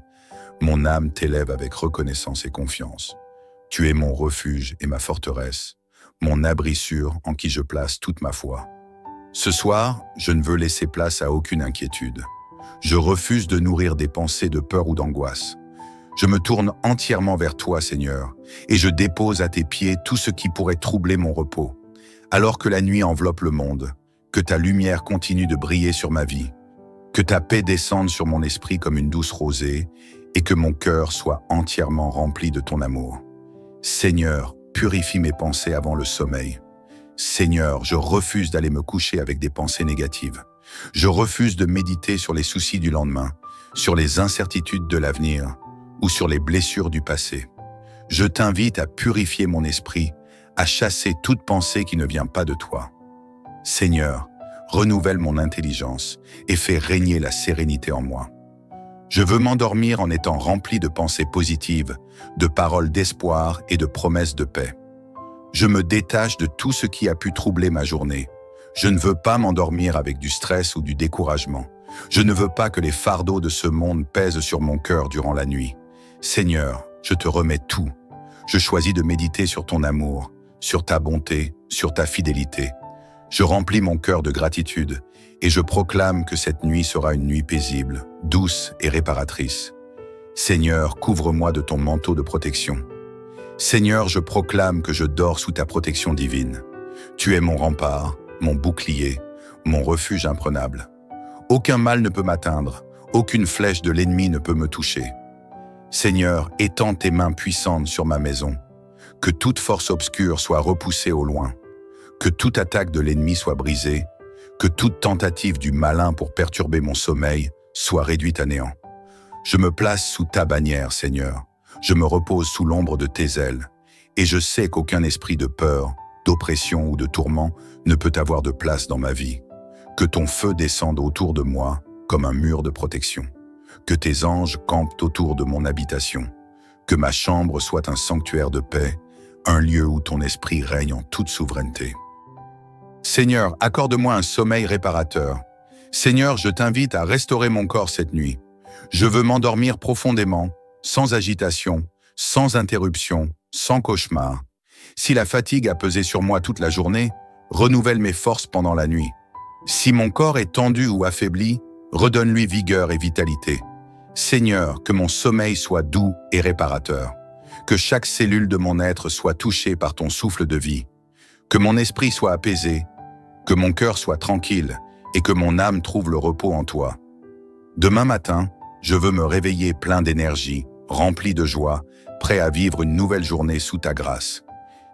mon âme t'élève avec reconnaissance et confiance. Tu es mon refuge et ma forteresse, mon abri sûr en qui je place toute ma foi. Ce soir, je ne veux laisser place à aucune inquiétude. Je refuse de nourrir des pensées de peur ou d'angoisse. Je me tourne entièrement vers toi, Seigneur, et je dépose à tes pieds tout ce qui pourrait troubler mon repos. Alors que la nuit enveloppe le monde, que ta lumière continue de briller sur ma vie, que ta paix descende sur mon esprit comme une douce rosée, et que mon cœur soit entièrement rempli de ton amour. Seigneur, purifie mes pensées avant le sommeil. Seigneur, je refuse d'aller me coucher avec des pensées négatives. Je refuse de méditer sur les soucis du lendemain, sur les incertitudes de l'avenir ou sur les blessures du passé. Je t'invite à purifier mon esprit, à chasser toute pensée qui ne vient pas de toi. Seigneur, renouvelle mon intelligence et fais régner la sérénité en moi. Je veux m'endormir en étant rempli de pensées positives, de paroles d'espoir et de promesses de paix. Je me détache de tout ce qui a pu troubler ma journée. Je ne veux pas m'endormir avec du stress ou du découragement. Je ne veux pas que les fardeaux de ce monde pèsent sur mon cœur durant la nuit. Seigneur, je te remets tout. Je choisis de méditer sur ton amour, sur ta bonté, sur ta fidélité. Je remplis mon cœur de gratitude et je proclame que cette nuit sera une nuit paisible, douce et réparatrice. Seigneur, couvre-moi de ton manteau de protection. Seigneur, je proclame que je dors sous ta protection divine. Tu es mon rempart, mon bouclier, mon refuge imprenable. Aucun mal ne peut m'atteindre, aucune flèche de l'ennemi ne peut me toucher. Seigneur, étends tes mains puissantes sur ma maison. Que toute force obscure soit repoussée au loin. Que toute attaque de l'ennemi soit brisée. Que toute tentative du malin pour perturber mon sommeil soit réduite à néant. Je me place sous ta bannière, Seigneur. Je me repose sous l'ombre de tes ailes. Et je sais qu'aucun esprit de peur, d'oppression ou de tourment ne peut avoir de place dans ma vie. Que ton feu descende autour de moi comme un mur de protection. Que tes anges campent autour de mon habitation. Que ma chambre soit un sanctuaire de paix, un lieu où ton esprit règne en toute souveraineté. Seigneur, accorde-moi un sommeil réparateur. Seigneur, je t'invite à restaurer mon corps cette nuit. Je veux m'endormir profondément, sans agitation, sans interruption, sans cauchemar. Si la fatigue a pesé sur moi toute la journée, renouvelle mes forces pendant la nuit. Si mon corps est tendu ou affaibli, redonne-lui vigueur et vitalité. Seigneur, que mon sommeil soit doux et réparateur. Que chaque cellule de mon être soit touchée par ton souffle de vie. Que mon esprit soit apaisé, que mon cœur soit tranquille et que mon âme trouve le repos en toi. Demain matin, je veux me réveiller plein d'énergie, rempli de joie, prêt à vivre une nouvelle journée sous ta grâce.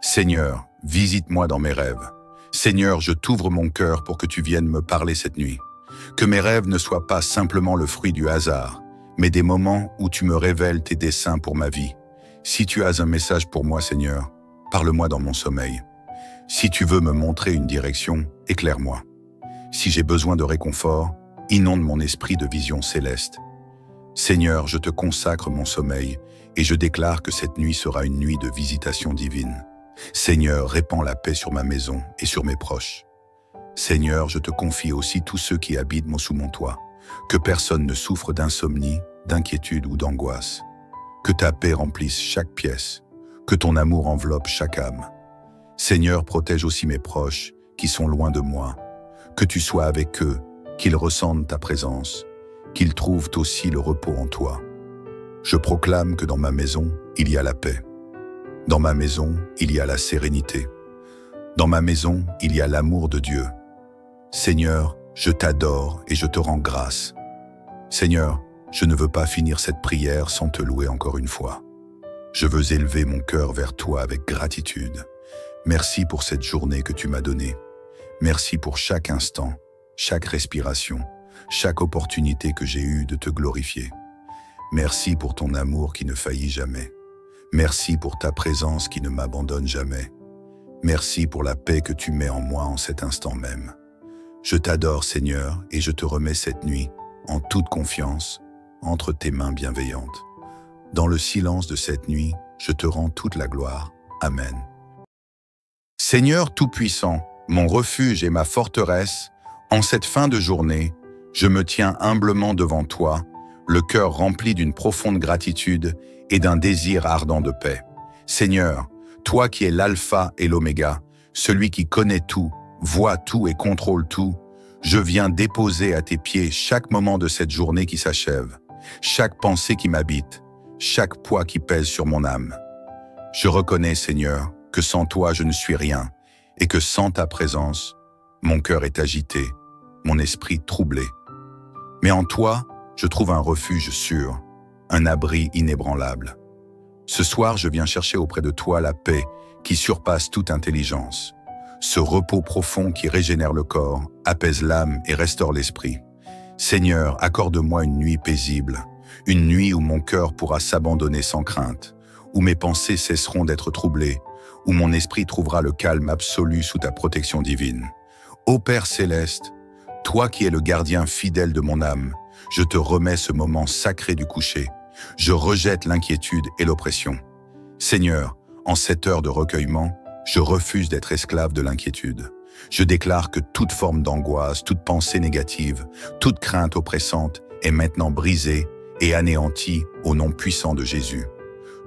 Seigneur, visite-moi dans mes rêves. Seigneur, je t'ouvre mon cœur pour que tu viennes me parler cette nuit. Que mes rêves ne soient pas simplement le fruit du hasard, mais des moments où tu me révèles tes desseins pour ma vie. Si tu as un message pour moi, Seigneur, parle-moi dans mon sommeil. Si tu veux me montrer une direction, éclaire-moi. Si j'ai besoin de réconfort, inonde mon esprit de visions célestes. Seigneur, je te consacre mon sommeil et je déclare que cette nuit sera une nuit de visitation divine. Seigneur, répands la paix sur ma maison et sur mes proches. Seigneur, je te confie aussi tous ceux qui habitent sous mon toit. Que personne ne souffre d'insomnie, d'inquiétude ou d'angoisse. Que ta paix remplisse chaque pièce. Que ton amour enveloppe chaque âme. Seigneur, protège aussi mes proches qui sont loin de moi. Que tu sois avec eux, qu'ils ressentent ta présence, qu'ils trouvent aussi le repos en toi. Je proclame que dans ma maison, il y a la paix. Dans ma maison, il y a la sérénité. Dans ma maison, il y a l'amour de Dieu. Seigneur, je t'adore et je te rends grâce. Seigneur, je ne veux pas finir cette prière sans te louer encore une fois. Je veux élever mon cœur vers toi avec gratitude. Merci pour cette journée que tu m'as donnée. Merci pour chaque instant, chaque respiration, chaque opportunité que j'ai eue de te glorifier. Merci pour ton amour qui ne faillit jamais. Merci pour ta présence qui ne m'abandonne jamais. Merci pour la paix que tu mets en moi en cet instant même. Je t'adore, Seigneur, et je te remets cette nuit, en toute confiance, entre tes mains bienveillantes. Dans le silence de cette nuit, je te rends toute la gloire. Amen. Seigneur Tout-Puissant, mon refuge et ma forteresse, en cette fin de journée, je me tiens humblement devant toi, le cœur rempli d'une profonde gratitude et d'un désir ardent de paix. Seigneur, toi qui es l'alpha et l'oméga, celui qui connaît tout, voit tout et contrôle tout, je viens déposer à tes pieds chaque moment de cette journée qui s'achève, chaque pensée qui m'habite, chaque poids qui pèse sur mon âme. Je reconnais, Seigneur, que sans toi je ne suis rien, et que sans ta présence, mon cœur est agité, mon esprit troublé. Mais en toi, je trouve un refuge sûr, un abri inébranlable. Ce soir, je viens chercher auprès de toi la paix qui surpasse toute intelligence, ce repos profond qui régénère le corps, apaise l'âme et restaure l'esprit. Seigneur, accorde-moi une nuit paisible, une nuit où mon cœur pourra s'abandonner sans crainte, où mes pensées cesseront d'être troublées, où mon esprit trouvera le calme absolu sous ta protection divine. Ô Père céleste, toi qui es le gardien fidèle de mon âme, je te remets ce moment sacré du coucher. Je rejette l'inquiétude et l'oppression. Seigneur, en cette heure de recueillement, je refuse d'être esclave de l'inquiétude. Je déclare que toute forme d'angoisse, toute pensée négative, toute crainte oppressante est maintenant brisée et anéantie au nom puissant de Jésus.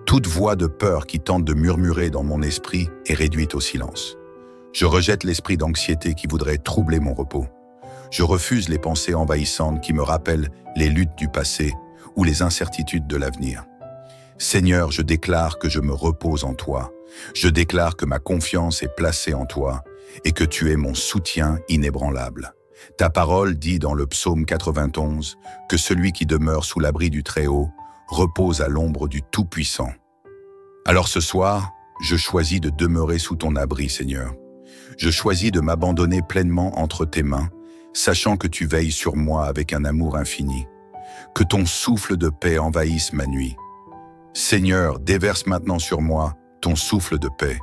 Toute voix de peur qui tente de murmurer dans mon esprit est réduite au silence. Je rejette l'esprit d'anxiété qui voudrait troubler mon repos. Je refuse les pensées envahissantes qui me rappellent les luttes du passé ou les incertitudes de l'avenir. Seigneur, je déclare que je me repose en toi. Je déclare que ma confiance est placée en toi et que tu es mon soutien inébranlable. Ta parole dit dans le psaume 91 que celui qui demeure sous l'abri du Très-Haut repose à l'ombre du Tout-Puissant. Alors ce soir, je choisis de demeurer sous ton abri, Seigneur. Je choisis de m'abandonner pleinement entre tes mains, sachant que tu veilles sur moi avec un amour infini. Que ton souffle de paix envahisse ma nuit. Seigneur, déverse maintenant sur moi ton souffle de paix.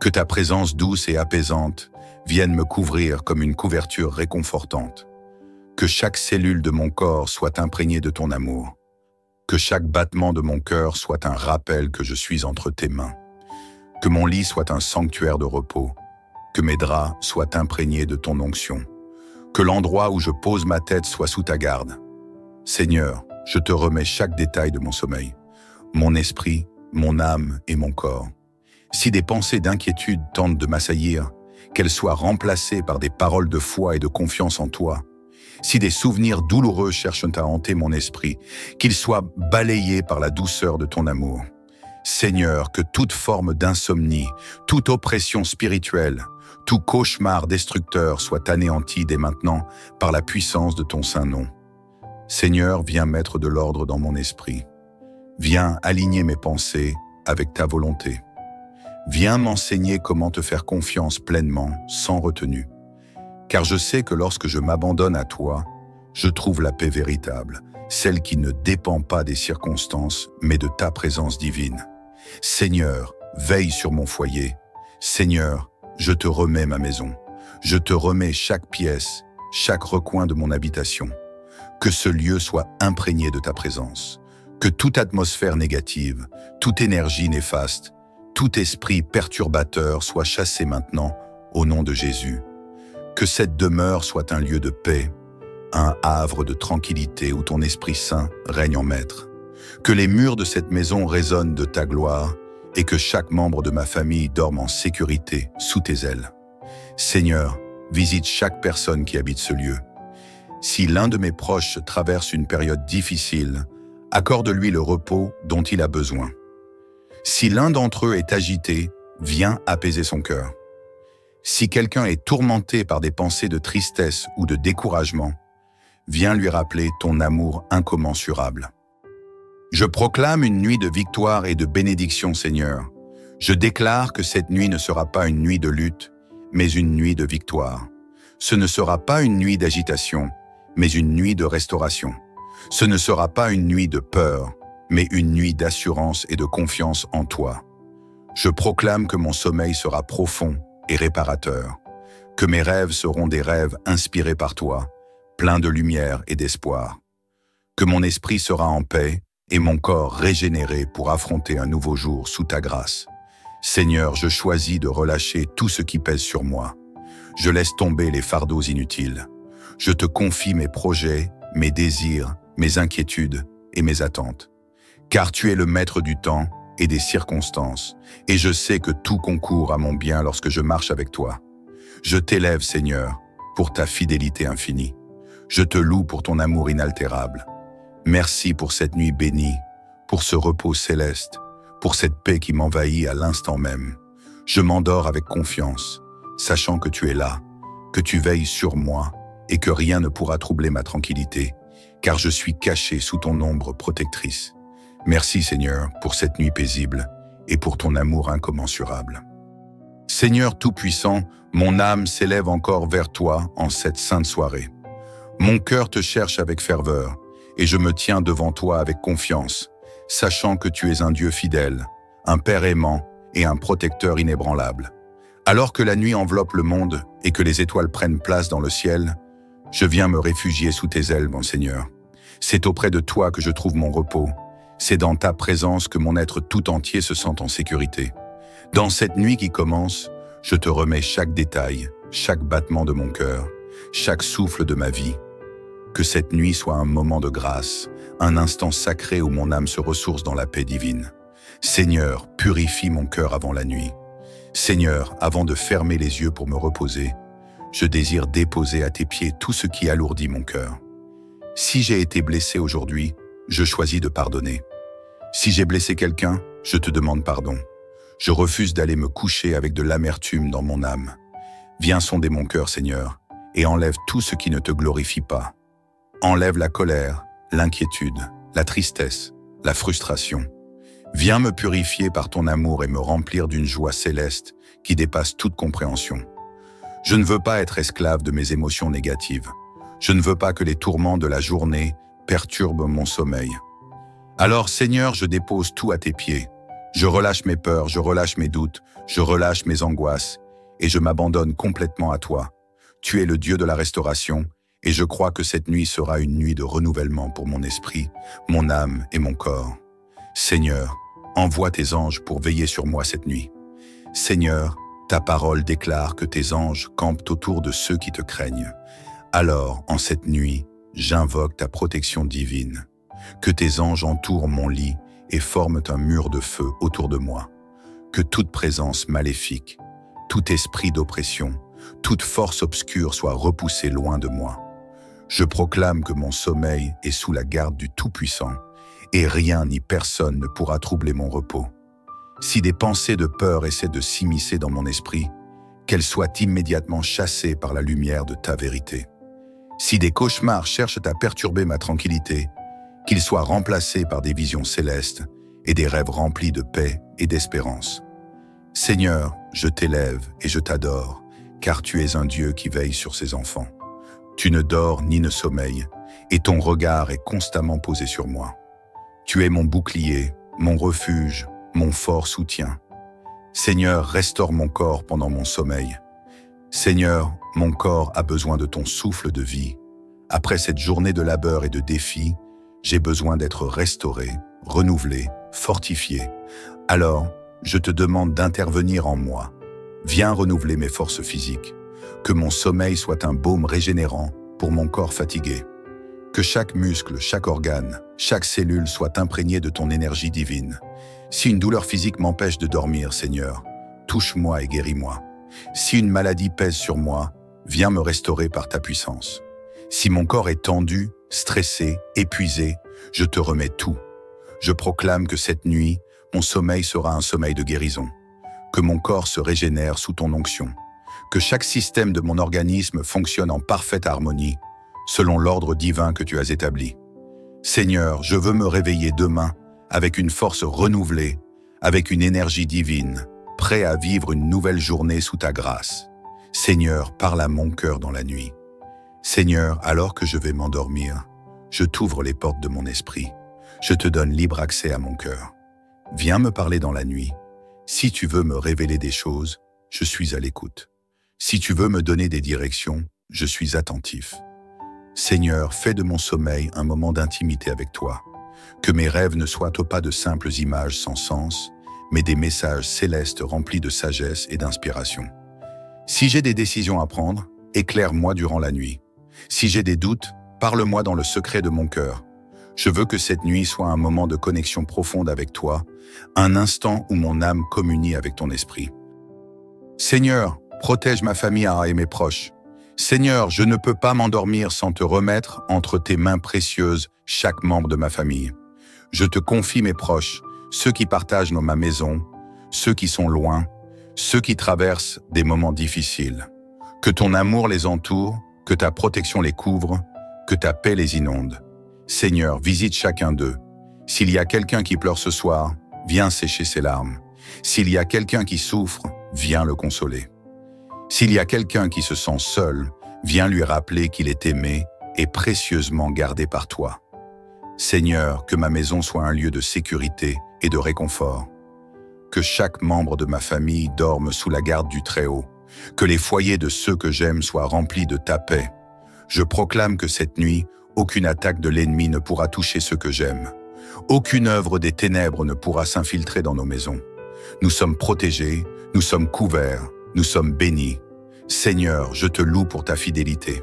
Que ta présence douce et apaisante vienne me couvrir comme une couverture réconfortante. Que chaque cellule de mon corps soit imprégnée de ton amour. Que chaque battement de mon cœur soit un rappel que je suis entre tes mains. Que mon lit soit un sanctuaire de repos. Que mes draps soient imprégnés de ton onction. Que l'endroit où je pose ma tête soit sous ta garde. Seigneur, je te remets chaque détail de mon sommeil, mon esprit, mon âme et mon corps. Si des pensées d'inquiétude tentent de m'assaillir, qu'elles soient remplacées par des paroles de foi et de confiance en toi. Si des souvenirs douloureux cherchent à hanter mon esprit, qu'ils soient balayés par la douceur de ton amour. Seigneur, que toute forme d'insomnie, toute oppression spirituelle, tout cauchemar destructeur soit anéanti dès maintenant par la puissance de ton saint nom. Seigneur, viens mettre de l'ordre dans mon esprit. Viens aligner mes pensées avec ta volonté. Viens m'enseigner comment te faire confiance pleinement, sans retenue. Car je sais que lorsque je m'abandonne à toi, je trouve la paix véritable, celle qui ne dépend pas des circonstances, mais de ta présence divine. Seigneur, veille sur mon foyer. Seigneur, je te remets ma maison. Je te remets chaque pièce, chaque recoin de mon habitation. Que ce lieu soit imprégné de ta présence. Que toute atmosphère négative, toute énergie néfaste, tout esprit perturbateur soit chassé maintenant au nom de Jésus. Que cette demeure soit un lieu de paix, un havre de tranquillité où ton Esprit Saint règne en maître. Que les murs de cette maison résonnent de ta gloire et que chaque membre de ma famille dorme en sécurité sous tes ailes. Seigneur, visite chaque personne qui habite ce lieu. Si l'un de mes proches traverse une période difficile, accorde-lui le repos dont il a besoin. Si l'un d'entre eux est agité, viens apaiser son cœur. Si quelqu'un est tourmenté par des pensées de tristesse ou de découragement, viens lui rappeler ton amour incommensurable. Je proclame une nuit de victoire et de bénédiction, Seigneur. Je déclare que cette nuit ne sera pas une nuit de lutte, mais une nuit de victoire. Ce ne sera pas une nuit d'agitation, mais une nuit de restauration. Ce ne sera pas une nuit de peur, mais une nuit d'assurance et de confiance en toi. Je proclame que mon sommeil sera profond et réparateur, que mes rêves seront des rêves inspirés par toi, pleins de lumière et d'espoir, que mon esprit sera en paix et mon corps régénéré pour affronter un nouveau jour sous ta grâce. Seigneur, je choisis de relâcher tout ce qui pèse sur moi. Je laisse tomber les fardeaux inutiles. Je te confie mes projets, mes désirs, mes inquiétudes et mes attentes. Car tu es le maître du temps et des circonstances, et je sais que tout concourt à mon bien lorsque je marche avec toi. Je t'élève, Seigneur, pour ta fidélité infinie. Je te loue pour ton amour inaltérable. Merci pour cette nuit bénie, pour ce repos céleste, pour cette paix qui m'envahit à l'instant même. Je m'endors avec confiance, sachant que tu es là, que tu veilles sur moi et que rien ne pourra troubler ma tranquillité, car je suis caché sous ton ombre protectrice. Merci Seigneur pour cette nuit paisible et pour ton amour incommensurable. Seigneur Tout-Puissant, mon âme s'élève encore vers toi en cette sainte soirée. Mon cœur te cherche avec ferveur et je me tiens devant toi avec confiance, sachant que tu es un Dieu fidèle, un Père aimant et un protecteur inébranlable. Alors que la nuit enveloppe le monde et que les étoiles prennent place dans le ciel, je viens me réfugier sous tes ailes, mon Seigneur. C'est auprès de toi que je trouve mon repos. C'est dans ta présence que mon être tout entier se sent en sécurité. Dans cette nuit qui commence, je te remets chaque détail, chaque battement de mon cœur, chaque souffle de ma vie. Que cette nuit soit un moment de grâce, un instant sacré où mon âme se ressource dans la paix divine. Seigneur, purifie mon cœur avant la nuit. Seigneur, avant de fermer les yeux pour me reposer, je désire déposer à tes pieds tout ce qui alourdit mon cœur. Si j'ai été blessé aujourd'hui, je choisis de pardonner. Si j'ai blessé quelqu'un, je te demande pardon. Je refuse d'aller me coucher avec de l'amertume dans mon âme. Viens sonder mon cœur, Seigneur, et enlève tout ce qui ne te glorifie pas. Enlève la colère, l'inquiétude, la tristesse, la frustration. Viens me purifier par ton amour et me remplir d'une joie céleste qui dépasse toute compréhension. Je ne veux pas être esclave de mes émotions négatives. Je ne veux pas que les tourments de la journée perturbent mon sommeil. Alors, Seigneur, je dépose tout à tes pieds. Je relâche mes peurs, je relâche mes doutes, je relâche mes angoisses et je m'abandonne complètement à toi. Tu es le Dieu de la restauration et je crois que cette nuit sera une nuit de renouvellement pour mon esprit, mon âme et mon corps. Seigneur, envoie tes anges pour veiller sur moi cette nuit. Seigneur, ta parole déclare que tes anges campent autour de ceux qui te craignent. Alors, en cette nuit, j'invoque ta protection divine. Que tes anges entourent mon lit et forment un mur de feu autour de moi. Que toute présence maléfique, tout esprit d'oppression, toute force obscure soit repoussée loin de moi. Je proclame que mon sommeil est sous la garde du Tout-Puissant et rien ni personne ne pourra troubler mon repos. Si des pensées de peur essaient de s'immiscer dans mon esprit, qu'elles soient immédiatement chassées par la lumière de ta vérité. Si des cauchemars cherchent à perturber ma tranquillité, qu'ils soient remplacés par des visions célestes et des rêves remplis de paix et d'espérance. Seigneur, je t'élève et je t'adore, car tu es un Dieu qui veille sur ses enfants. Tu ne dors ni ne sommeilles, et ton regard est constamment posé sur moi. Tu es mon bouclier, mon refuge, mon fort soutien. Seigneur, restaure mon corps pendant mon sommeil. Seigneur, mon corps a besoin de ton souffle de vie. Après cette journée de labeur et de défis, j'ai besoin d'être restauré, renouvelé, fortifié. Alors, je te demande d'intervenir en moi. Viens renouveler mes forces physiques. Que mon sommeil soit un baume régénérant pour mon corps fatigué. Que chaque muscle, chaque organe, chaque cellule soit imprégnée de ton énergie divine. Si une douleur physique m'empêche de dormir, Seigneur, touche-moi et guéris-moi. Si une maladie pèse sur moi, viens me restaurer par ta puissance. Si mon corps est tendu, stressé, épuisé, je te remets tout. Je proclame que cette nuit, mon sommeil sera un sommeil de guérison, que mon corps se régénère sous ton onction, que chaque système de mon organisme fonctionne en parfaite harmonie, selon l'ordre divin que tu as établi. Seigneur, je veux me réveiller demain avec une force renouvelée, avec une énergie divine, prêt à vivre une nouvelle journée sous ta grâce. Seigneur, parle à mon cœur dans la nuit. Seigneur, alors que je vais m'endormir, je t'ouvre les portes de mon esprit. Je te donne libre accès à mon cœur. Viens me parler dans la nuit. Si tu veux me révéler des choses, je suis à l'écoute. Si tu veux me donner des directions, je suis attentif. Seigneur, fais de mon sommeil un moment d'intimité avec toi. Que mes rêves ne soient pas de simples images sans sens, mais des messages célestes remplis de sagesse et d'inspiration. Si j'ai des décisions à prendre, éclaire-moi durant la nuit. Si j'ai des doutes, parle-moi dans le secret de mon cœur. Je veux que cette nuit soit un moment de connexion profonde avec toi, un instant où mon âme communie avec ton esprit. Seigneur, protège ma famille et mes proches. Seigneur, je ne peux pas m'endormir sans te remettre entre tes mains précieuses chaque membre de ma famille. Je te confie mes proches, ceux qui partagent ma maison, ceux qui sont loin, ceux qui traversent des moments difficiles. Que ton amour les entoure, que ta protection les couvre, que ta paix les inonde. Seigneur, visite chacun d'eux. S'il y a quelqu'un qui pleure ce soir, viens sécher ses larmes. S'il y a quelqu'un qui souffre, viens le consoler. S'il y a quelqu'un qui se sent seul, viens lui rappeler qu'il est aimé et précieusement gardé par toi. Seigneur, que ma maison soit un lieu de sécurité et de réconfort. Que chaque membre de ma famille dorme sous la garde du Très-Haut. Que les foyers de ceux que j'aime soient remplis de ta paix. Je proclame que cette nuit, aucune attaque de l'ennemi ne pourra toucher ceux que j'aime. Aucune œuvre des ténèbres ne pourra s'infiltrer dans nos maisons. Nous sommes protégés, nous sommes couverts, nous sommes bénis. Seigneur, je te loue pour ta fidélité.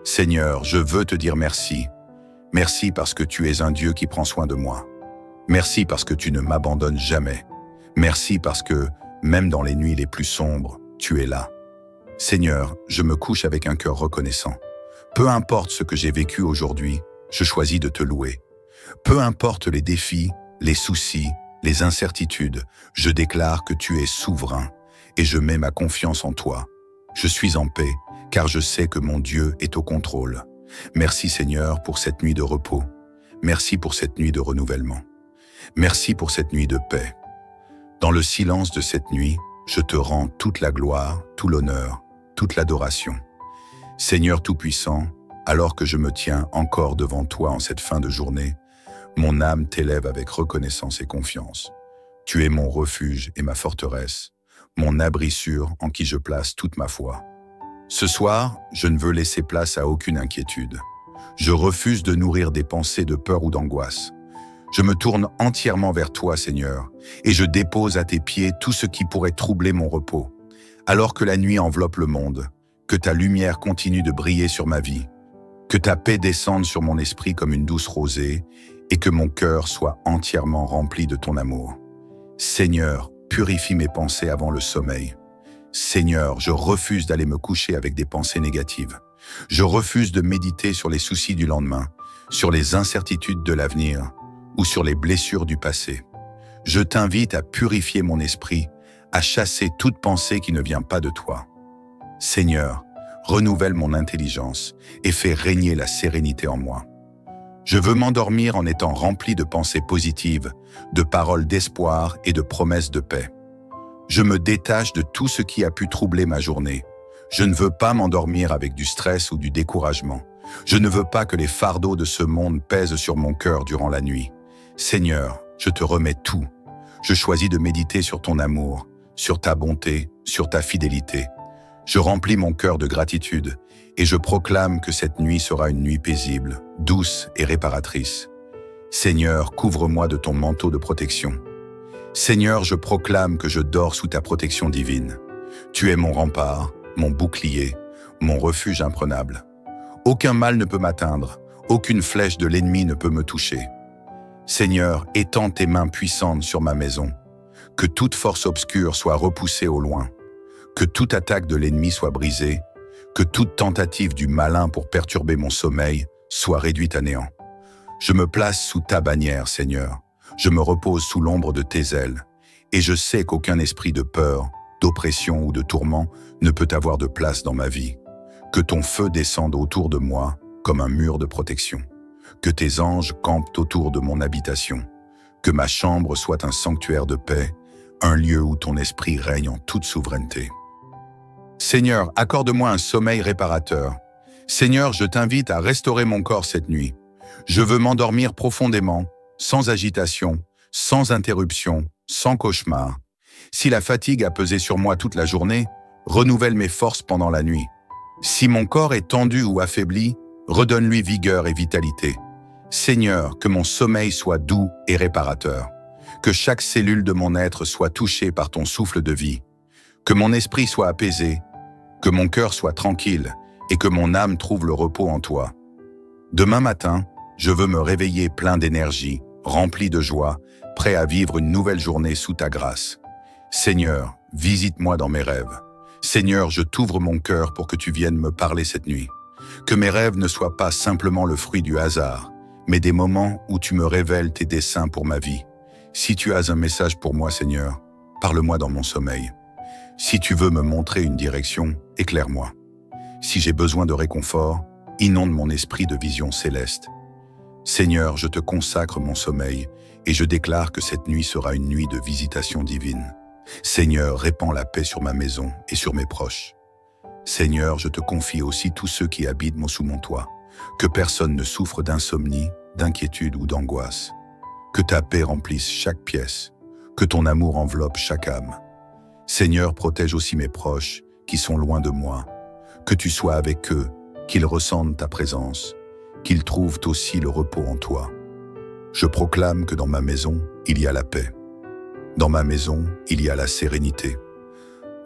Seigneur, je veux te dire merci. Merci parce que tu es un Dieu qui prend soin de moi. Merci parce que tu ne m'abandonnes jamais. Merci parce que, même dans les nuits les plus sombres, tu es là. Seigneur, je me couche avec un cœur reconnaissant. Peu importe ce que j'ai vécu aujourd'hui, je choisis de te louer. Peu importe les défis, les soucis, les incertitudes, je déclare que tu es souverain et je mets ma confiance en toi. Je suis en paix, car je sais que mon Dieu est au contrôle. Merci Seigneur pour cette nuit de repos. Merci pour cette nuit de renouvellement. Merci pour cette nuit de paix. Dans le silence de cette nuit, je te rends toute la gloire, tout l'honneur, toute l'adoration. Seigneur Tout-Puissant, alors que je me tiens encore devant toi en cette fin de journée, mon âme t'élève avec reconnaissance et confiance. Tu es mon refuge et ma forteresse, mon abri sûr en qui je place toute ma foi. Ce soir, je ne veux laisser place à aucune inquiétude. Je refuse de nourrir des pensées de peur ou d'angoisse. Je me tourne entièrement vers toi, Seigneur, et je dépose à tes pieds tout ce qui pourrait troubler mon repos. Alors que la nuit enveloppe le monde, que ta lumière continue de briller sur ma vie, que ta paix descende sur mon esprit comme une douce rosée, et que mon cœur soit entièrement rempli de ton amour. Seigneur, purifie mes pensées avant le sommeil. Seigneur, je refuse d'aller me coucher avec des pensées négatives. Je refuse de méditer sur les soucis du lendemain, sur les incertitudes de l'avenir ou sur les blessures du passé. Je t'invite à purifier mon esprit, à chasser toute pensée qui ne vient pas de toi. Seigneur, renouvelle mon intelligence et fais régner la sérénité en moi. Je veux m'endormir en étant rempli de pensées positives, de paroles d'espoir et de promesses de paix. Je me détache de tout ce qui a pu troubler ma journée. Je ne veux pas m'endormir avec du stress ou du découragement. Je ne veux pas que les fardeaux de ce monde pèsent sur mon cœur durant la nuit. Seigneur, je te remets tout. Je choisis de méditer sur ton amour, sur ta bonté, sur ta fidélité. Je remplis mon cœur de gratitude et je proclame que cette nuit sera une nuit paisible, douce et réparatrice. Seigneur, couvre-moi de ton manteau de protection. Seigneur, je proclame que je dors sous ta protection divine. Tu es mon rempart, mon bouclier, mon refuge imprenable. Aucun mal ne peut m'atteindre, aucune flèche de l'ennemi ne peut me toucher. Seigneur, étends tes mains puissantes sur ma maison. Que toute force obscure soit repoussée au loin. Que toute attaque de l'ennemi soit brisée. Que toute tentative du malin pour perturber mon sommeil soit réduite à néant. Je me place sous ta bannière, Seigneur. Je me repose sous l'ombre de tes ailes. Et je sais qu'aucun esprit de peur, d'oppression ou de tourment ne peut avoir de place dans ma vie. Que ton feu descende autour de moi comme un mur de protection. Que tes anges campent autour de mon habitation. Que ma chambre soit un sanctuaire de paix, un lieu où ton esprit règne en toute souveraineté. Seigneur, accorde-moi un sommeil réparateur. Seigneur, je t'invite à restaurer mon corps cette nuit. Je veux m'endormir profondément, sans agitation, sans interruption, sans cauchemar. Si la fatigue a pesé sur moi toute la journée, renouvelle mes forces pendant la nuit. Si mon corps est tendu ou affaibli, redonne-lui vigueur et vitalité. Seigneur, que mon sommeil soit doux et réparateur. Que chaque cellule de mon être soit touchée par ton souffle de vie. Que mon esprit soit apaisé, que mon cœur soit tranquille et que mon âme trouve le repos en toi. Demain matin, je veux me réveiller plein d'énergie, rempli de joie, prêt à vivre une nouvelle journée sous ta grâce. Seigneur, visite-moi dans mes rêves. Seigneur, je t'ouvre mon cœur pour que tu viennes me parler cette nuit. Que mes rêves ne soient pas simplement le fruit du hasard, mais des moments où tu me révèles tes desseins pour ma vie. Si tu as un message pour moi, Seigneur, parle-moi dans mon sommeil. Si tu veux me montrer une direction, éclaire-moi. Si j'ai besoin de réconfort, inonde mon esprit de vision céleste. Seigneur, je te consacre mon sommeil et je déclare que cette nuit sera une nuit de visitation divine. Seigneur, répands la paix sur ma maison et sur mes proches. Seigneur, je te confie aussi tous ceux qui habitent sous mon toit. Que personne ne souffre d'insomnie, d'inquiétude ou d'angoisse. Que ta paix remplisse chaque pièce. Que ton amour enveloppe chaque âme. Seigneur, protège aussi mes proches qui sont loin de moi. Que tu sois avec eux, qu'ils ressentent ta présence, qu'ils trouvent aussi le repos en toi. Je proclame que dans ma maison, il y a la paix. Dans ma maison, il y a la sérénité.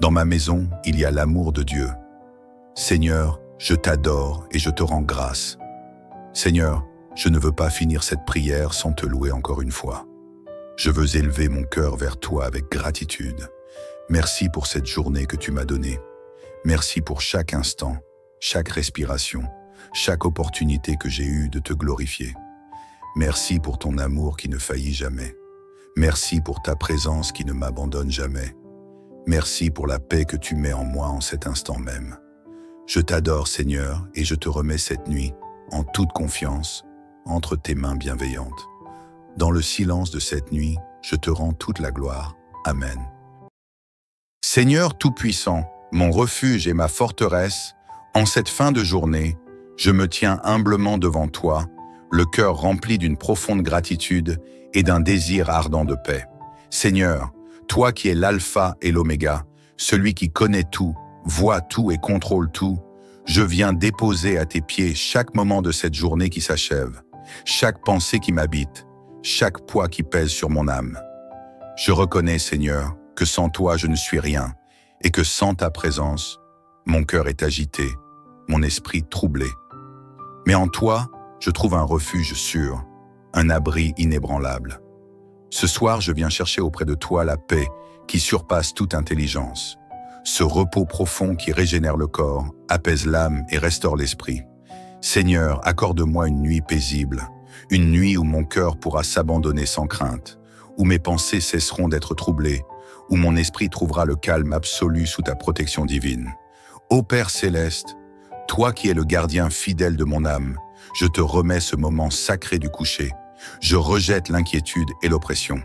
Dans ma maison, il y a l'amour de Dieu. Seigneur, je t'adore et je te rends grâce. Seigneur, je ne veux pas finir cette prière sans te louer encore une fois. Je veux élever mon cœur vers toi avec gratitude. Merci pour cette journée que tu m'as donnée. Merci pour chaque instant, chaque respiration, chaque opportunité que j'ai eue de te glorifier. Merci pour ton amour qui ne faillit jamais. Merci pour ta présence qui ne m'abandonne jamais. Merci pour la paix que tu mets en moi en cet instant même. Je t'adore, Seigneur, et je te remets cette nuit, en toute confiance, entre tes mains bienveillantes. Dans le silence de cette nuit, je te rends toute la gloire. Amen. Seigneur Tout-Puissant, mon refuge et ma forteresse, en cette fin de journée, je me tiens humblement devant toi, le cœur rempli d'une profonde gratitude et d'un désir ardent de paix. Seigneur, toi qui es l'alpha et l'oméga, celui qui connaît tout, voit tout et contrôle tout, je viens déposer à tes pieds chaque moment de cette journée qui s'achève, chaque pensée qui m'habite, chaque poids qui pèse sur mon âme. Je reconnais, Seigneur, que sans toi je ne suis rien, et que sans ta présence, mon cœur est agité, mon esprit troublé. Mais en toi, je trouve un refuge sûr, un abri inébranlable. Ce soir, je viens chercher auprès de toi la paix qui surpasse toute intelligence, ce repos profond qui régénère le corps, apaise l'âme et restaure l'esprit. Seigneur, accorde-moi une nuit paisible, une nuit où mon cœur pourra s'abandonner sans crainte, où mes pensées cesseront d'être troublées, où mon esprit trouvera le calme absolu sous ta protection divine. Ô Père céleste, toi qui es le gardien fidèle de mon âme, je te remets ce moment sacré du coucher. Je rejette l'inquiétude et l'oppression.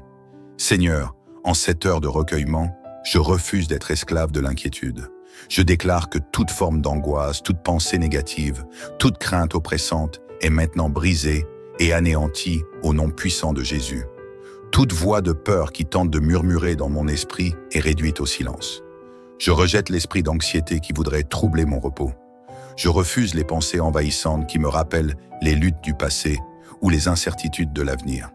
Seigneur, en cette heure de recueillement, je refuse d'être esclave de l'inquiétude. Je déclare que toute forme d'angoisse, toute pensée négative, toute crainte oppressante est maintenant brisée et anéantie au nom puissant de Jésus. Toute voix de peur qui tente de murmurer dans mon esprit est réduite au silence. Je rejette l'esprit d'anxiété qui voudrait troubler mon repos. Je refuse les pensées envahissantes qui me rappellent les luttes du passé ou les incertitudes de l'avenir.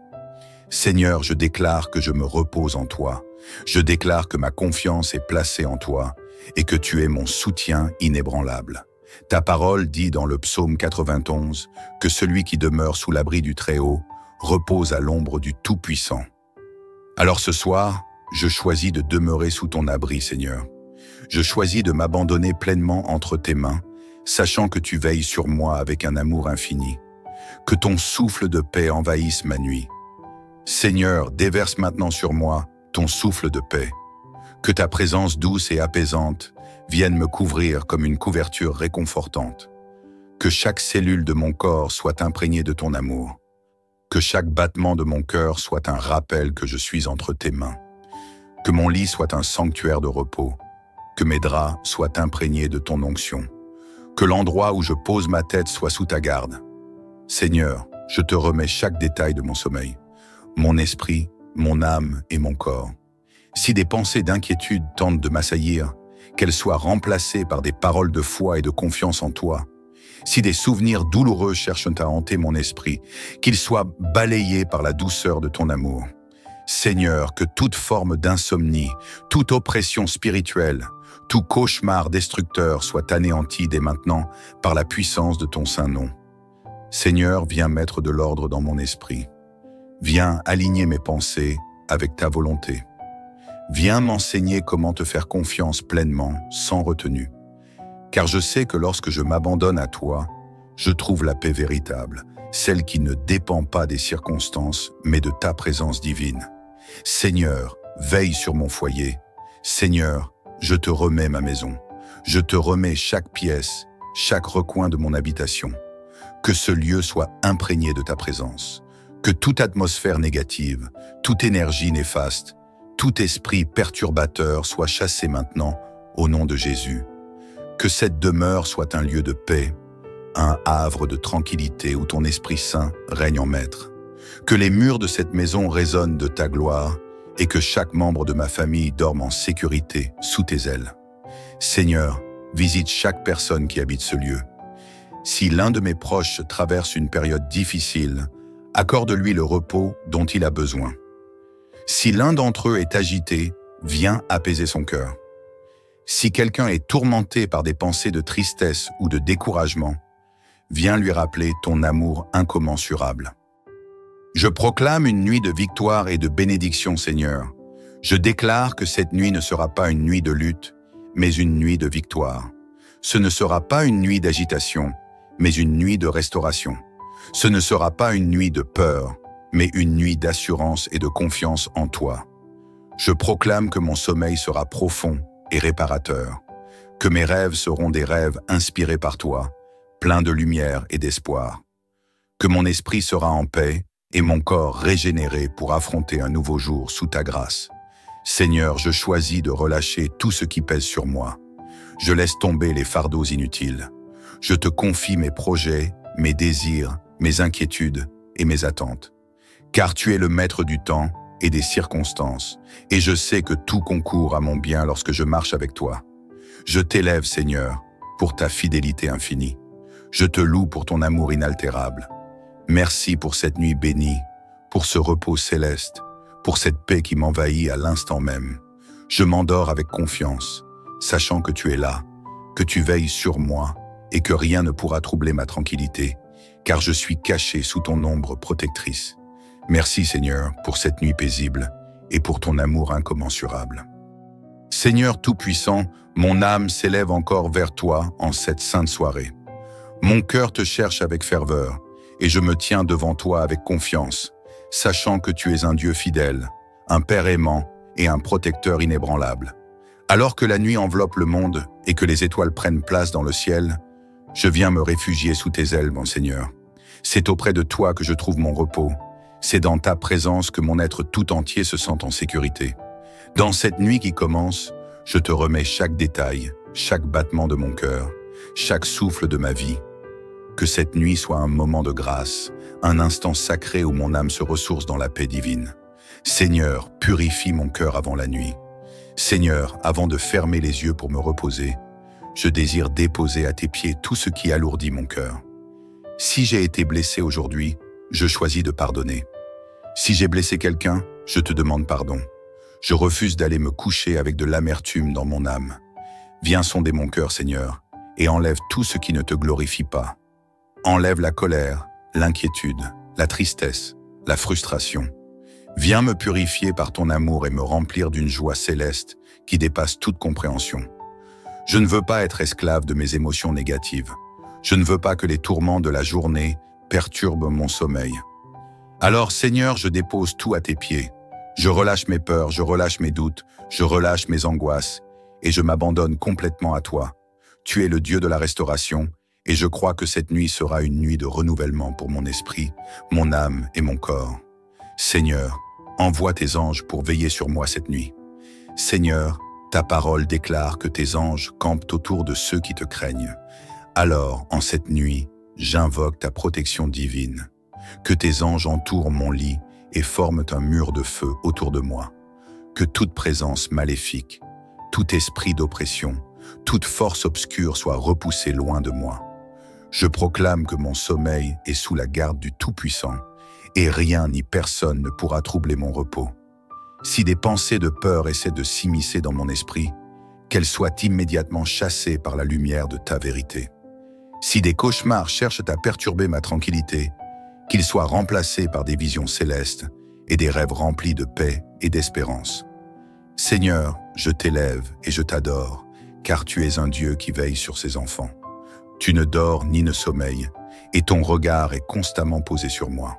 Seigneur, je déclare que je me repose en toi. Je déclare que ma confiance est placée en toi et que tu es mon soutien inébranlable. Ta parole dit dans le psaume 91 que celui qui demeure sous l'abri du Très-Haut repose à l'ombre du Tout-Puissant. Alors ce soir, je choisis de demeurer sous ton abri, Seigneur. Je choisis de m'abandonner pleinement entre tes mains, sachant que tu veilles sur moi avec un amour infini. Que ton souffle de paix envahisse ma nuit. Seigneur, déverse maintenant sur moi ton souffle de paix. Que ta présence douce et apaisante vienne me couvrir comme une couverture réconfortante. Que chaque cellule de mon corps soit imprégnée de ton amour. Que chaque battement de mon cœur soit un rappel que je suis entre tes mains. Que mon lit soit un sanctuaire de repos. Que mes draps soient imprégnés de ton onction. Que l'endroit où je pose ma tête soit sous ta garde. Seigneur, je te remets chaque détail de mon sommeil, mon esprit, mon âme et mon corps. Si des pensées d'inquiétude tentent de m'assaillir, qu'elles soient remplacées par des paroles de foi et de confiance en toi. Si des souvenirs douloureux cherchent à hanter mon esprit, qu'ils soient balayés par la douceur de ton amour. Seigneur, que toute forme d'insomnie, toute oppression spirituelle, tout cauchemar destructeur soit anéanti dès maintenant par la puissance de ton saint nom. Seigneur, viens mettre de l'ordre dans mon esprit. Viens aligner mes pensées avec ta volonté. Viens m'enseigner comment te faire confiance pleinement, sans retenue. Car je sais que lorsque je m'abandonne à toi, je trouve la paix véritable, celle qui ne dépend pas des circonstances, mais de ta présence divine. Seigneur, veille sur mon foyer. Seigneur, je te remets ma maison. Je te remets chaque pièce, chaque recoin de mon habitation. Que ce lieu soit imprégné de ta présence. Que toute atmosphère négative, toute énergie néfaste, tout esprit perturbateur soit chassé maintenant au nom de Jésus. Que cette demeure soit un lieu de paix, un havre de tranquillité où ton Esprit Saint règne en maître. Que les murs de cette maison résonnent de ta gloire et que chaque membre de ma famille dorme en sécurité sous tes ailes. Seigneur, visite chaque personne qui habite ce lieu. Si l'un de mes proches traverse une période difficile, accorde-lui le repos dont il a besoin. Si l'un d'entre eux est agité, viens apaiser son cœur. Si quelqu'un est tourmenté par des pensées de tristesse ou de découragement, viens lui rappeler ton amour incommensurable. Je proclame une nuit de victoire et de bénédiction, Seigneur. Je déclare que cette nuit ne sera pas une nuit de lutte, mais une nuit de victoire. Ce ne sera pas une nuit d'agitation, mais une nuit de restauration. Ce ne sera pas une nuit de peur, mais une nuit d'assurance et de confiance en toi. Je proclame que mon sommeil sera profond et réparateur, que mes rêves seront des rêves inspirés par toi, pleins de lumière et d'espoir, que mon esprit sera en paix et mon corps régénéré pour affronter un nouveau jour sous ta grâce. Seigneur, je choisis de relâcher tout ce qui pèse sur moi. Je laisse tomber les fardeaux inutiles. Je te confie mes projets, mes désirs, mes inquiétudes et mes attentes. Car tu es le maître du temps et des circonstances, et je sais que tout concourt à mon bien lorsque je marche avec toi. Je t'élève, Seigneur, pour ta fidélité infinie. Je te loue pour ton amour inaltérable. Merci pour cette nuit bénie, pour ce repos céleste, pour cette paix qui m'envahit à l'instant même. Je m'endors avec confiance, sachant que tu es là, que tu veilles sur moi et que rien ne pourra troubler ma tranquillité, car je suis caché sous ton ombre protectrice. Merci Seigneur pour cette nuit paisible et pour ton amour incommensurable. Seigneur Tout-Puissant, mon âme s'élève encore vers toi en cette sainte soirée. Mon cœur te cherche avec ferveur et je me tiens devant toi avec confiance, sachant que tu es un Dieu fidèle, un Père aimant et un protecteur inébranlable. Alors que la nuit enveloppe le monde et que les étoiles prennent place dans le ciel, je viens me réfugier sous tes ailes, mon Seigneur. C'est auprès de toi que je trouve mon repos. C'est dans ta présence que mon être tout entier se sent en sécurité. Dans cette nuit qui commence, je te remets chaque détail, chaque battement de mon cœur, chaque souffle de ma vie. Que cette nuit soit un moment de grâce, un instant sacré où mon âme se ressource dans la paix divine. Seigneur, purifie mon cœur avant la nuit. Seigneur, avant de fermer les yeux pour me reposer, je désire déposer à tes pieds tout ce qui alourdit mon cœur. Si j'ai été blessé aujourd'hui, je choisis de pardonner. Si j'ai blessé quelqu'un, je te demande pardon. Je refuse d'aller me coucher avec de l'amertume dans mon âme. Viens sonder mon cœur, Seigneur, et enlève tout ce qui ne te glorifie pas. Enlève la colère, l'inquiétude, la tristesse, la frustration. Viens me purifier par ton amour et me remplir d'une joie céleste qui dépasse toute compréhension. Je ne veux pas être esclave de mes émotions négatives. Je ne veux pas que les tourments de la journée perturbent mon sommeil. Alors, Seigneur, je dépose tout à tes pieds. Je relâche mes peurs, je relâche mes doutes, je relâche mes angoisses et je m'abandonne complètement à toi. Tu es le Dieu de la restauration et je crois que cette nuit sera une nuit de renouvellement pour mon esprit, mon âme et mon corps. Seigneur, envoie tes anges pour veiller sur moi cette nuit. Seigneur, ta parole déclare que tes anges campent autour de ceux qui te craignent. Alors, en cette nuit, j'invoque ta protection divine. Que tes anges entourent mon lit et forment un mur de feu autour de moi. Que toute présence maléfique, tout esprit d'oppression, toute force obscure soit repoussée loin de moi. Je proclame que mon sommeil est sous la garde du Tout-Puissant et rien ni personne ne pourra troubler mon repos. Si des pensées de peur essaient de s'immiscer dans mon esprit, qu'elles soient immédiatement chassées par la lumière de ta vérité. Si des cauchemars cherchent à perturber ma tranquillité, qu'ils soient remplacés par des visions célestes et des rêves remplis de paix et d'espérance. Seigneur, je t'élève et je t'adore, car tu es un Dieu qui veille sur ses enfants. Tu ne dors ni ne sommeilles, et ton regard est constamment posé sur moi.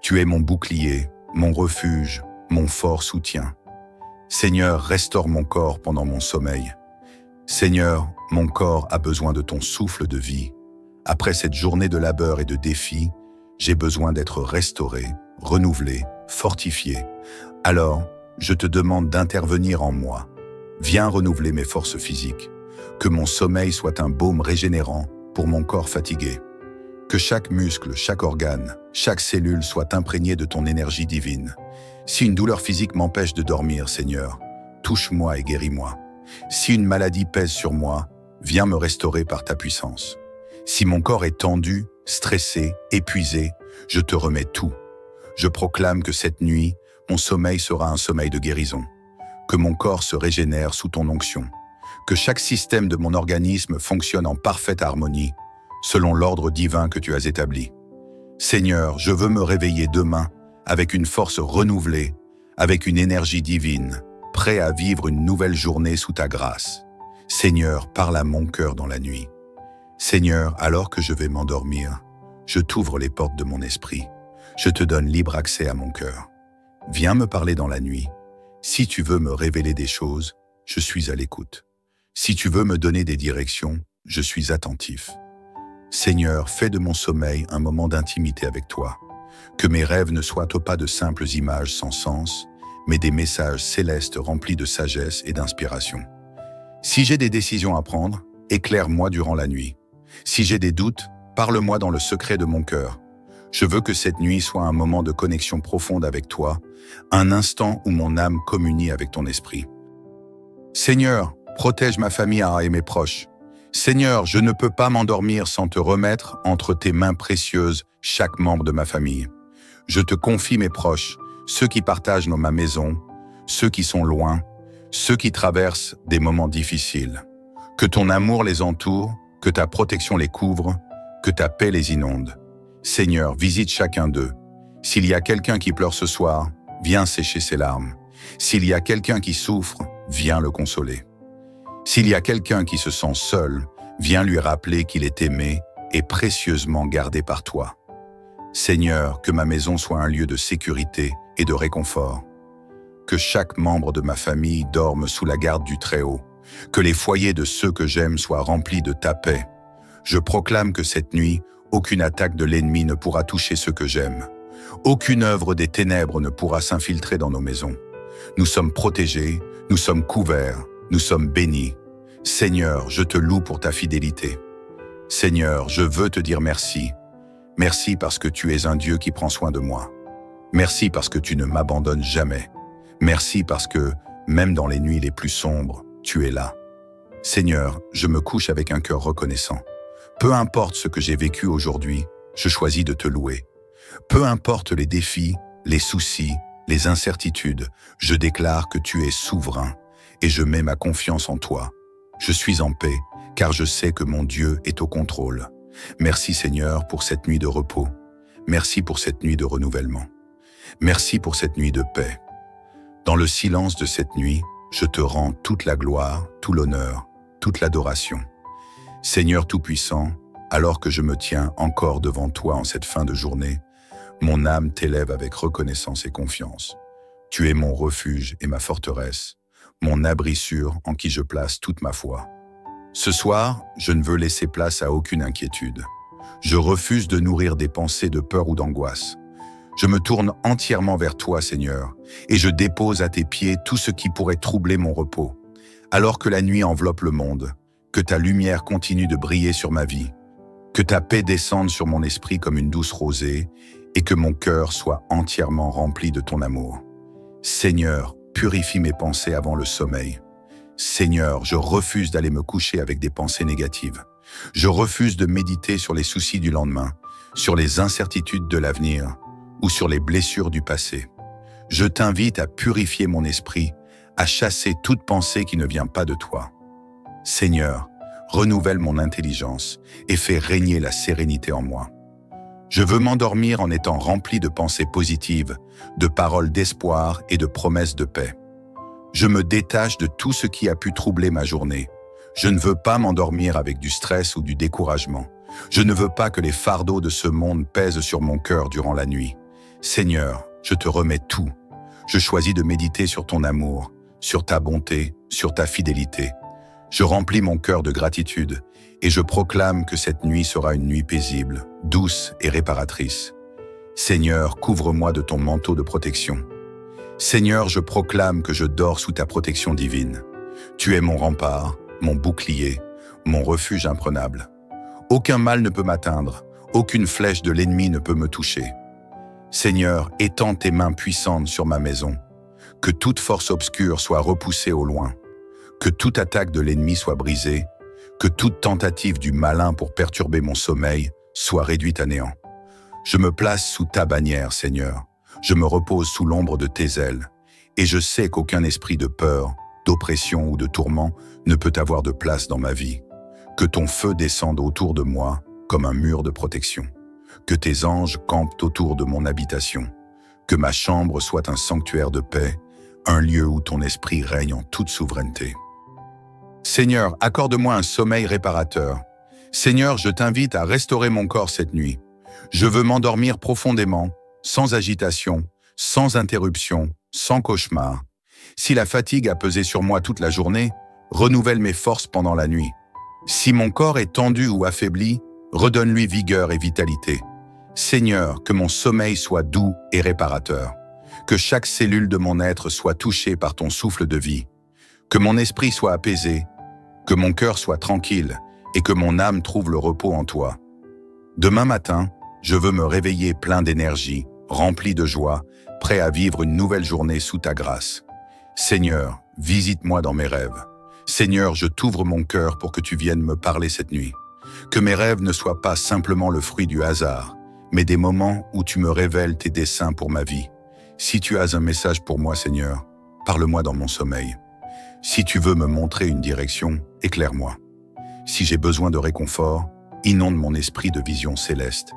Tu es mon bouclier, mon refuge, mon fort soutien. Seigneur, restaure mon corps pendant mon sommeil. Seigneur, mon corps a besoin de ton souffle de vie. Après cette journée de labeur et de défis, j'ai besoin d'être restauré, renouvelé, fortifié. Alors, je te demande d'intervenir en moi. Viens renouveler mes forces physiques. Que mon sommeil soit un baume régénérant pour mon corps fatigué. Que chaque muscle, chaque organe, chaque cellule soit imprégnée de ton énergie divine. Si une douleur physique m'empêche de dormir, Seigneur, touche-moi et guéris-moi. Si une maladie pèse sur moi, viens me restaurer par ta puissance. Si mon corps est tendu, stressé, épuisé, je te remets tout. Je proclame que cette nuit, mon sommeil sera un sommeil de guérison. Que mon corps se régénère sous ton onction. Que chaque système de mon organisme fonctionne en parfaite harmonie, selon l'ordre divin que tu as établi. Seigneur, je veux me réveiller demain avec une force renouvelée, avec une énergie divine, prêt à vivre une nouvelle journée sous ta grâce. Seigneur, parle à mon cœur dans la nuit. Seigneur, alors que je vais m'endormir, je t'ouvre les portes de mon esprit. Je te donne libre accès à mon cœur. Viens me parler dans la nuit. Si tu veux me révéler des choses, je suis à l'écoute. Si tu veux me donner des directions, je suis attentif. Seigneur, fais de mon sommeil un moment d'intimité avec toi. Que mes rêves ne soient pas de simples images sans sens, mais des messages célestes remplis de sagesse et d'inspiration. Si j'ai des décisions à prendre, éclaire-moi durant la nuit. Si j'ai des doutes, parle-moi dans le secret de mon cœur. Je veux que cette nuit soit un moment de connexion profonde avec toi, un instant où mon âme communie avec ton esprit. Seigneur, protège ma famille et mes proches. Seigneur, je ne peux pas m'endormir sans te remettre entre tes mains précieuses chaque membre de ma famille. Je te confie mes proches, ceux qui partagent ma maison, ceux qui sont loin, ceux qui traversent des moments difficiles. Que ton amour les entoure, que ta protection les couvre, que ta paix les inonde. Seigneur, visite chacun d'eux. S'il y a quelqu'un qui pleure ce soir, viens sécher ses larmes. S'il y a quelqu'un qui souffre, viens le consoler. S'il y a quelqu'un qui se sent seul, viens lui rappeler qu'il est aimé et précieusement gardé par toi. Seigneur, que ma maison soit un lieu de sécurité et de réconfort. Que chaque membre de ma famille dorme sous la garde du Très-Haut. Que les foyers de ceux que j'aime soient remplis de ta paix. Je proclame que cette nuit, aucune attaque de l'ennemi ne pourra toucher ceux que j'aime. Aucune œuvre des ténèbres ne pourra s'infiltrer dans nos maisons. Nous sommes protégés, nous sommes couverts, nous sommes bénis. Seigneur, je te loue pour ta fidélité. Seigneur, je veux te dire merci. Merci parce que tu es un Dieu qui prend soin de moi. Merci parce que tu ne m'abandonnes jamais. Merci parce que, même dans les nuits les plus sombres, tu es là. Seigneur, je me couche avec un cœur reconnaissant. Peu importe ce que j'ai vécu aujourd'hui, je choisis de te louer. Peu importe les défis, les soucis, les incertitudes, je déclare que tu es souverain et je mets ma confiance en toi. Je suis en paix, car je sais que mon Dieu est au contrôle. Merci Seigneur pour cette nuit de repos. Merci pour cette nuit de renouvellement. Merci pour cette nuit de paix. Dans le silence de cette nuit, je te rends toute la gloire, tout l'honneur, toute l'adoration. Seigneur Tout-Puissant, alors que je me tiens encore devant toi en cette fin de journée, mon âme t'élève avec reconnaissance et confiance. Tu es mon refuge et ma forteresse, mon abri sûr en qui je place toute ma foi. Ce soir, je ne veux laisser place à aucune inquiétude. Je refuse de nourrir des pensées de peur ou d'angoisse. Je me tourne entièrement vers toi, Seigneur, et je dépose à tes pieds tout ce qui pourrait troubler mon repos. Alors que la nuit enveloppe le monde, que ta lumière continue de briller sur ma vie, que ta paix descende sur mon esprit comme une douce rosée, et que mon cœur soit entièrement rempli de ton amour. Seigneur, purifie mes pensées avant le sommeil. Seigneur, je refuse d'aller me coucher avec des pensées négatives. Je refuse de méditer sur les soucis du lendemain, sur les incertitudes de l'avenir ou sur les blessures du passé. Je t'invite à purifier mon esprit, à chasser toute pensée qui ne vient pas de toi. Seigneur, renouvelle mon intelligence et fais régner la sérénité en moi. Je veux m'endormir en étant rempli de pensées positives, de paroles d'espoir et de promesses de paix. Je me détache de tout ce qui a pu troubler ma journée. Je ne veux pas m'endormir avec du stress ou du découragement. Je ne veux pas que les fardeaux de ce monde pèsent sur mon cœur durant la nuit. Seigneur, je te remets tout. Je choisis de méditer sur ton amour, sur ta bonté, sur ta fidélité. Je remplis mon cœur de gratitude et je proclame que cette nuit sera une nuit paisible, douce et réparatrice. Seigneur, couvre-moi de ton manteau de protection. Seigneur, je proclame que je dors sous ta protection divine. Tu es mon rempart, mon bouclier, mon refuge imprenable. Aucun mal ne peut m'atteindre, aucune flèche de l'ennemi ne peut me toucher. Seigneur, étends tes mains puissantes sur ma maison. Que toute force obscure soit repoussée au loin. Que toute attaque de l'ennemi soit brisée. Que toute tentative du malin pour perturber mon sommeil soit réduite à néant. Je me place sous ta bannière, Seigneur. Je me repose sous l'ombre de tes ailes. Et je sais qu'aucun esprit de peur, d'oppression ou de tourment ne peut avoir de place dans ma vie. Que ton feu descende autour de moi comme un mur de protection. Que tes anges campent autour de mon habitation. Que ma chambre soit un sanctuaire de paix, un lieu où ton esprit règne en toute souveraineté. Seigneur, accorde-moi un sommeil réparateur. Seigneur, je t'invite à restaurer mon corps cette nuit. Je veux m'endormir profondément, sans agitation, sans interruption, sans cauchemar. Si la fatigue a pesé sur moi toute la journée, renouvelle mes forces pendant la nuit. Si mon corps est tendu ou affaibli, redonne-lui vigueur et vitalité. Seigneur, que mon sommeil soit doux et réparateur. Que chaque cellule de mon être soit touchée par ton souffle de vie. Que mon esprit soit apaisé, que mon cœur soit tranquille et que mon âme trouve le repos en toi. Demain matin, je veux me réveiller plein d'énergie, rempli de joie, prêt à vivre une nouvelle journée sous ta grâce. Seigneur, visite-moi dans mes rêves. Seigneur, je t'ouvre mon cœur pour que tu viennes me parler cette nuit. Que mes rêves ne soient pas simplement le fruit du hasard, mais des moments où tu me révèles tes desseins pour ma vie. Si tu as un message pour moi, Seigneur, parle-moi dans mon sommeil. Si tu veux me montrer une direction, éclaire-moi. Si j'ai besoin de réconfort, inonde mon esprit de visions célestes.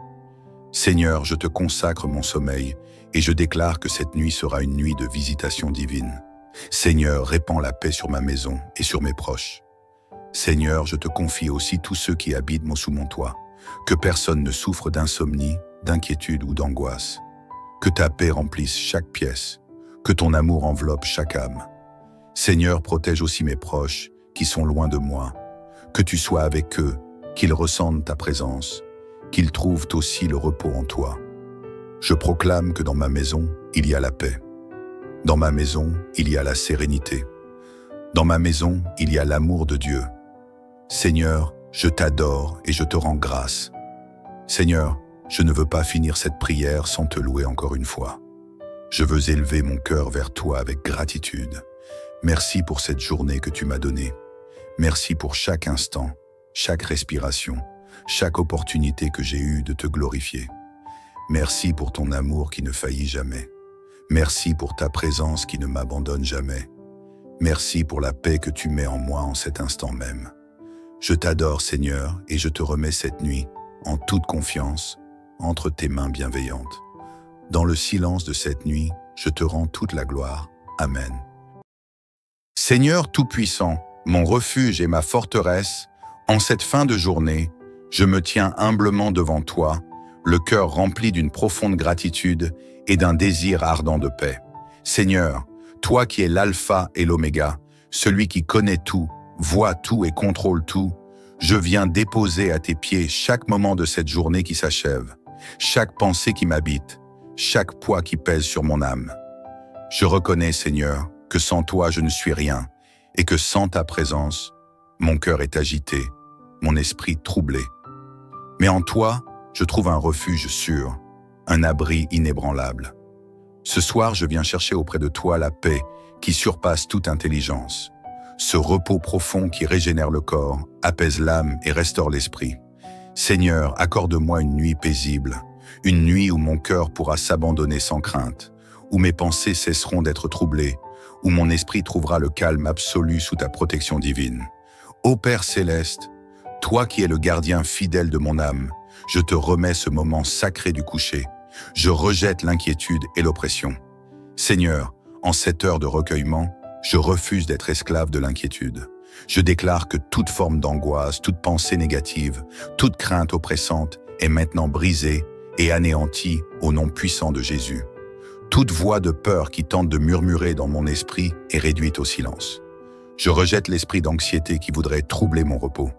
Seigneur, je te consacre mon sommeil et je déclare que cette nuit sera une nuit de visitation divine. Seigneur, répands la paix sur ma maison et sur mes proches. Seigneur, je te confie aussi tous ceux qui habitent sous mon toit. Que personne ne souffre d'insomnie, d'inquiétude ou d'angoisse. Que ta paix remplisse chaque pièce. Que ton amour enveloppe chaque âme. Seigneur, protège aussi mes proches qui sont loin de moi. Que tu sois avec eux, qu'ils ressentent ta présence, qu'ils trouvent aussi le repos en toi. Je proclame que dans ma maison, il y a la paix. Dans ma maison, il y a la sérénité. Dans ma maison, il y a l'amour de Dieu. Seigneur, je t'adore et je te rends grâce. Seigneur, je ne veux pas finir cette prière sans te louer encore une fois. Je veux élever mon cœur vers toi avec gratitude. Merci pour cette journée que tu m'as donnée. Merci pour chaque instant, chaque respiration, chaque opportunité que j'ai eue de te glorifier. Merci pour ton amour qui ne faillit jamais. Merci pour ta présence qui ne m'abandonne jamais. Merci pour la paix que tu mets en moi en cet instant même. Je t'adore, Seigneur, et je te remets cette nuit, en toute confiance, entre tes mains bienveillantes. Dans le silence de cette nuit, je te rends toute la gloire. Amen. Seigneur Tout-Puissant, mon refuge et ma forteresse, en cette fin de journée, je me tiens humblement devant toi, le cœur rempli d'une profonde gratitude et d'un désir ardent de paix. Seigneur, toi qui es l'alpha et l'oméga, celui qui connaît tout, voit tout et contrôle tout, je viens déposer à tes pieds chaque moment de cette journée qui s'achève, chaque pensée qui m'habite, chaque poids qui pèse sur mon âme. Je reconnais, Seigneur, que sans toi je ne suis rien, et que sans ta présence, mon cœur est agité, mon esprit troublé. Mais en toi, je trouve un refuge sûr, un abri inébranlable. Ce soir, je viens chercher auprès de toi la paix qui surpasse toute intelligence, ce repos profond qui régénère le corps, apaise l'âme et restaure l'esprit. Seigneur, accorde-moi une nuit paisible, une nuit où mon cœur pourra s'abandonner sans crainte, où mes pensées cesseront d'être troublées, où mon esprit trouvera le calme absolu sous ta protection divine. Ô Père céleste, toi qui es le gardien fidèle de mon âme, je te remets ce moment sacré du coucher. Je rejette l'inquiétude et l'oppression. Seigneur, en cette heure de recueillement, je refuse d'être esclave de l'inquiétude. Je déclare que toute forme d'angoisse, toute pensée négative, toute crainte oppressante est maintenant brisée et anéantie au nom puissant de Jésus. Toute voix de peur qui tente de murmurer dans mon esprit est réduite au silence. Je rejette l'esprit d'anxiété qui voudrait troubler mon repos.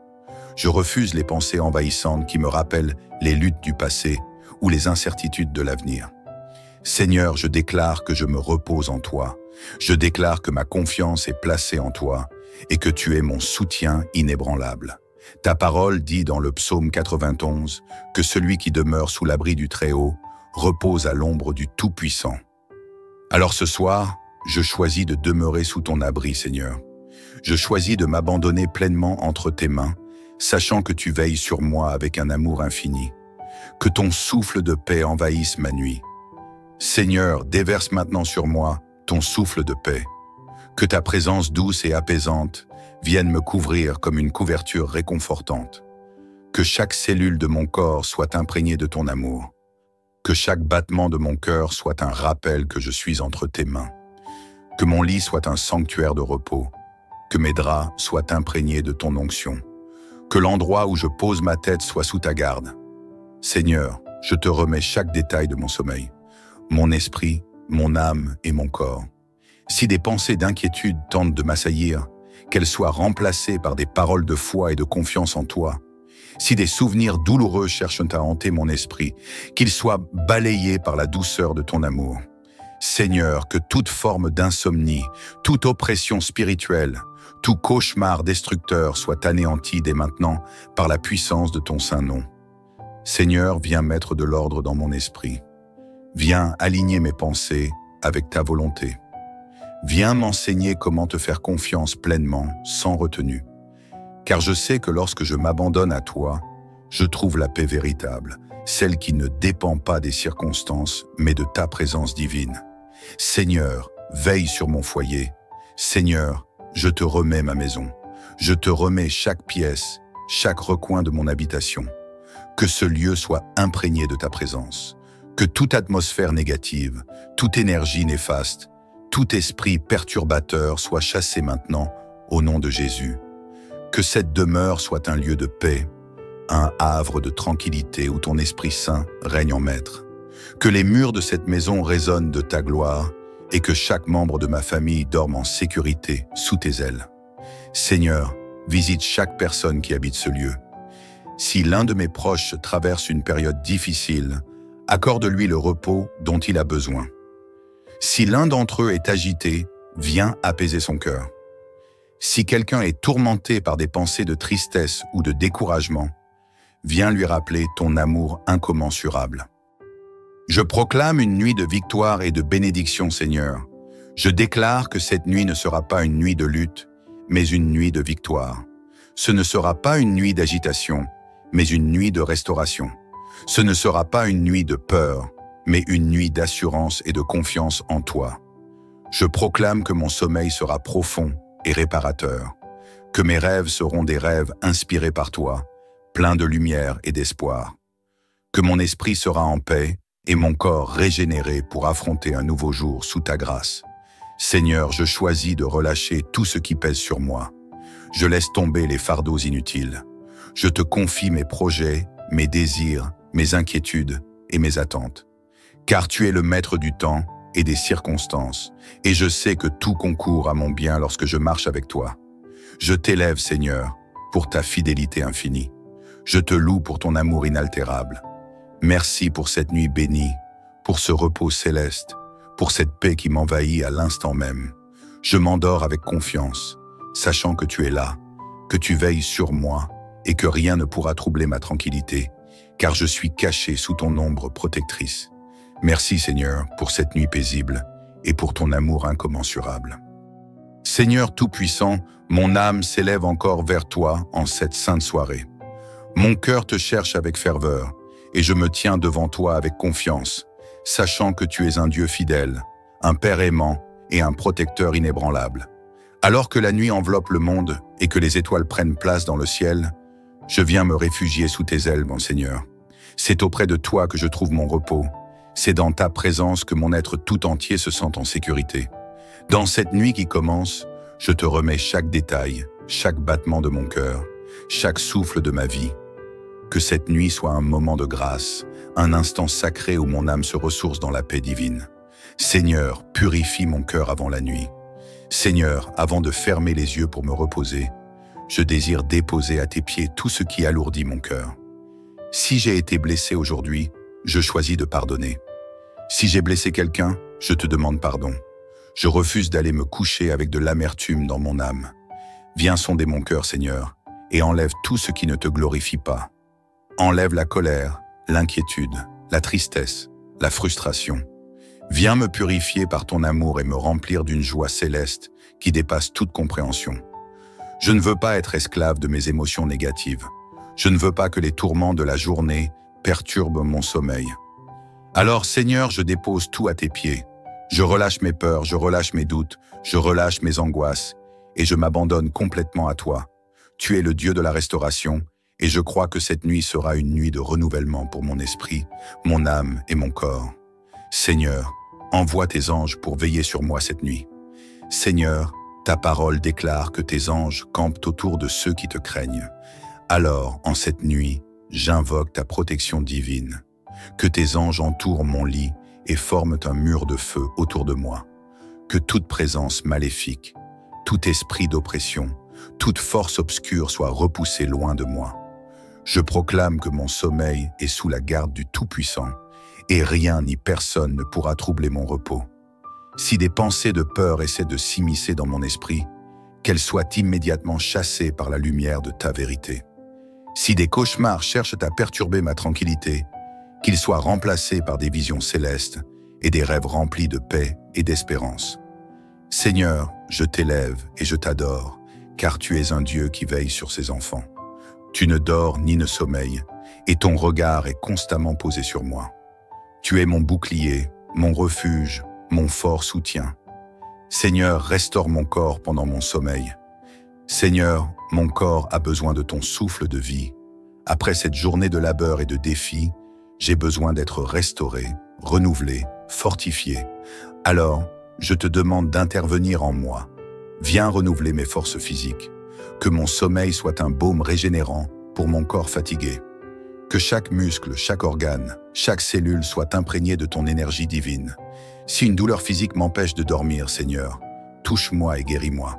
Je refuse les pensées envahissantes qui me rappellent les luttes du passé ou les incertitudes de l'avenir. Seigneur, je déclare que je me repose en toi. Je déclare que ma confiance est placée en toi et que tu es mon soutien inébranlable. Ta parole dit dans le psaume 91 que celui qui demeure sous l'abri du Très-Haut repose à l'ombre du Tout-Puissant. Alors ce soir, je choisis de demeurer sous ton abri, Seigneur. Je choisis de m'abandonner pleinement entre tes mains, sachant que tu veilles sur moi avec un amour infini. Que ton souffle de paix envahisse ma nuit. Seigneur, déverse maintenant sur moi ton souffle de paix. Que ta présence douce et apaisante vienne me couvrir comme une couverture réconfortante. Que chaque cellule de mon corps soit imprégnée de ton amour. Que chaque battement de mon cœur soit un rappel que je suis entre tes mains. Que mon lit soit un sanctuaire de repos. Que mes draps soient imprégnés de ton onction. Que l'endroit où je pose ma tête soit sous ta garde. Seigneur, je te remets chaque détail de mon sommeil, mon esprit, mon âme et mon corps. Si des pensées d'inquiétude tentent de m'assaillir, qu'elles soient remplacées par des paroles de foi et de confiance en toi. Si des souvenirs douloureux cherchent à hanter mon esprit, qu'ils soient balayés par la douceur de ton amour. Seigneur, que toute forme d'insomnie, toute oppression spirituelle, tout cauchemar destructeur soit anéanti dès maintenant par la puissance de ton saint nom. Seigneur, viens mettre de l'ordre dans mon esprit. Viens aligner mes pensées avec ta volonté. Viens m'enseigner comment te faire confiance pleinement, sans retenue. Car je sais que lorsque je m'abandonne à toi, je trouve la paix véritable, celle qui ne dépend pas des circonstances, mais de ta présence divine. Seigneur, veille sur mon foyer. Seigneur, je te remets ma maison. Je te remets chaque pièce, chaque recoin de mon habitation. Que ce lieu soit imprégné de ta présence. Que toute atmosphère négative, toute énergie néfaste, tout esprit perturbateur soit chassé maintenant au nom de Jésus. Que cette demeure soit un lieu de paix, un havre de tranquillité où ton Esprit Saint règne en maître. Que les murs de cette maison résonnent de ta gloire et que chaque membre de ma famille dorme en sécurité sous tes ailes. Seigneur, visite chaque personne qui habite ce lieu. Si l'un de mes proches traverse une période difficile, accorde-lui le repos dont il a besoin. Si l'un d'entre eux est agité, viens apaiser son cœur. Si quelqu'un est tourmenté par des pensées de tristesse ou de découragement, viens lui rappeler ton amour incommensurable. Je proclame une nuit de victoire et de bénédiction, Seigneur. Je déclare que cette nuit ne sera pas une nuit de lutte, mais une nuit de victoire. Ce ne sera pas une nuit d'agitation, mais une nuit de restauration. Ce ne sera pas une nuit de peur, mais une nuit d'assurance et de confiance en toi. Je proclame que mon sommeil sera profond et réparateur, que mes rêves seront des rêves inspirés par toi, pleins de lumière et d'espoir, que mon esprit sera en paix et mon corps régénéré pour affronter un nouveau jour sous ta grâce. Seigneur, je choisis de relâcher tout ce qui pèse sur moi. Je laisse tomber les fardeaux inutiles. Je te confie mes projets, mes désirs, mes inquiétudes et mes attentes. Car tu es le maître du temps et des circonstances, et je sais que tout concourt à mon bien lorsque je marche avec toi. Je t'élève, Seigneur, pour ta fidélité infinie. Je te loue pour ton amour inaltérable. Merci pour cette nuit bénie, pour ce repos céleste, pour cette paix qui m'envahit à l'instant même. Je m'endors avec confiance, sachant que tu es là, que tu veilles sur moi et que rien ne pourra troubler ma tranquillité, car je suis caché sous ton ombre protectrice. Merci Seigneur pour cette nuit paisible et pour ton amour incommensurable. Seigneur Tout-Puissant, mon âme s'élève encore vers toi en cette sainte soirée. Mon cœur te cherche avec ferveur et je me tiens devant toi avec confiance, sachant que tu es un Dieu fidèle, un Père aimant et un protecteur inébranlable. Alors que la nuit enveloppe le monde et que les étoiles prennent place dans le ciel, je viens me réfugier sous tes ailes, mon Seigneur. C'est auprès de toi que je trouve mon repos. C'est dans ta présence que mon être tout entier se sent en sécurité. Dans cette nuit qui commence, je te remets chaque détail, chaque battement de mon cœur, chaque souffle de ma vie. Que cette nuit soit un moment de grâce, un instant sacré où mon âme se ressource dans la paix divine. Seigneur, purifie mon cœur avant la nuit. Seigneur, avant de fermer les yeux pour me reposer, je désire déposer à tes pieds tout ce qui alourdit mon cœur. Si j'ai été blessé aujourd'hui, je choisis de pardonner. Si j'ai blessé quelqu'un, je te demande pardon. Je refuse d'aller me coucher avec de l'amertume dans mon âme. Viens sonder mon cœur, Seigneur, et enlève tout ce qui ne te glorifie pas. Enlève la colère, l'inquiétude, la tristesse, la frustration. Viens me purifier par ton amour et me remplir d'une joie céleste qui dépasse toute compréhension. Je ne veux pas être esclave de mes émotions négatives. Je ne veux pas que les tourments de la journée perturbent mon sommeil. Alors, Seigneur, je dépose tout à tes pieds. Je relâche mes peurs, je relâche mes doutes, je relâche mes angoisses et je m'abandonne complètement à toi. Tu es le Dieu de la restauration et je crois que cette nuit sera une nuit de renouvellement pour mon esprit, mon âme et mon corps. Seigneur, envoie tes anges pour veiller sur moi cette nuit. Seigneur, ta parole déclare que tes anges campent autour de ceux qui te craignent. Alors, en cette nuit, j'invoque ta protection divine. Que tes anges entourent mon lit et forment un mur de feu autour de moi. Que toute présence maléfique, tout esprit d'oppression, toute force obscure soit repoussée loin de moi. Je proclame que mon sommeil est sous la garde du Tout-Puissant et rien ni personne ne pourra troubler mon repos. Si des pensées de peur essaient de s'immiscer dans mon esprit, qu'elles soient immédiatement chassées par la lumière de ta vérité. Si des cauchemars cherchent à perturber ma tranquillité, qu'ils soient remplacés par des visions célestes et des rêves remplis de paix et d'espérance. Seigneur, je t'élève et je t'adore, car tu es un Dieu qui veille sur ses enfants. Tu ne dors ni ne sommeilles, et ton regard est constamment posé sur moi. Tu es mon bouclier, mon refuge, mon fort soutien. Seigneur, restaure mon corps pendant mon sommeil. Seigneur, mon corps a besoin de ton souffle de vie. Après cette journée de labeur et de défis, j'ai besoin d'être restauré, renouvelé, fortifié. Alors, je te demande d'intervenir en moi. Viens renouveler mes forces physiques. Que mon sommeil soit un baume régénérant pour mon corps fatigué. Que chaque muscle, chaque organe, chaque cellule soit imprégnée de ton énergie divine. Si une douleur physique m'empêche de dormir, Seigneur, touche-moi et guéris-moi.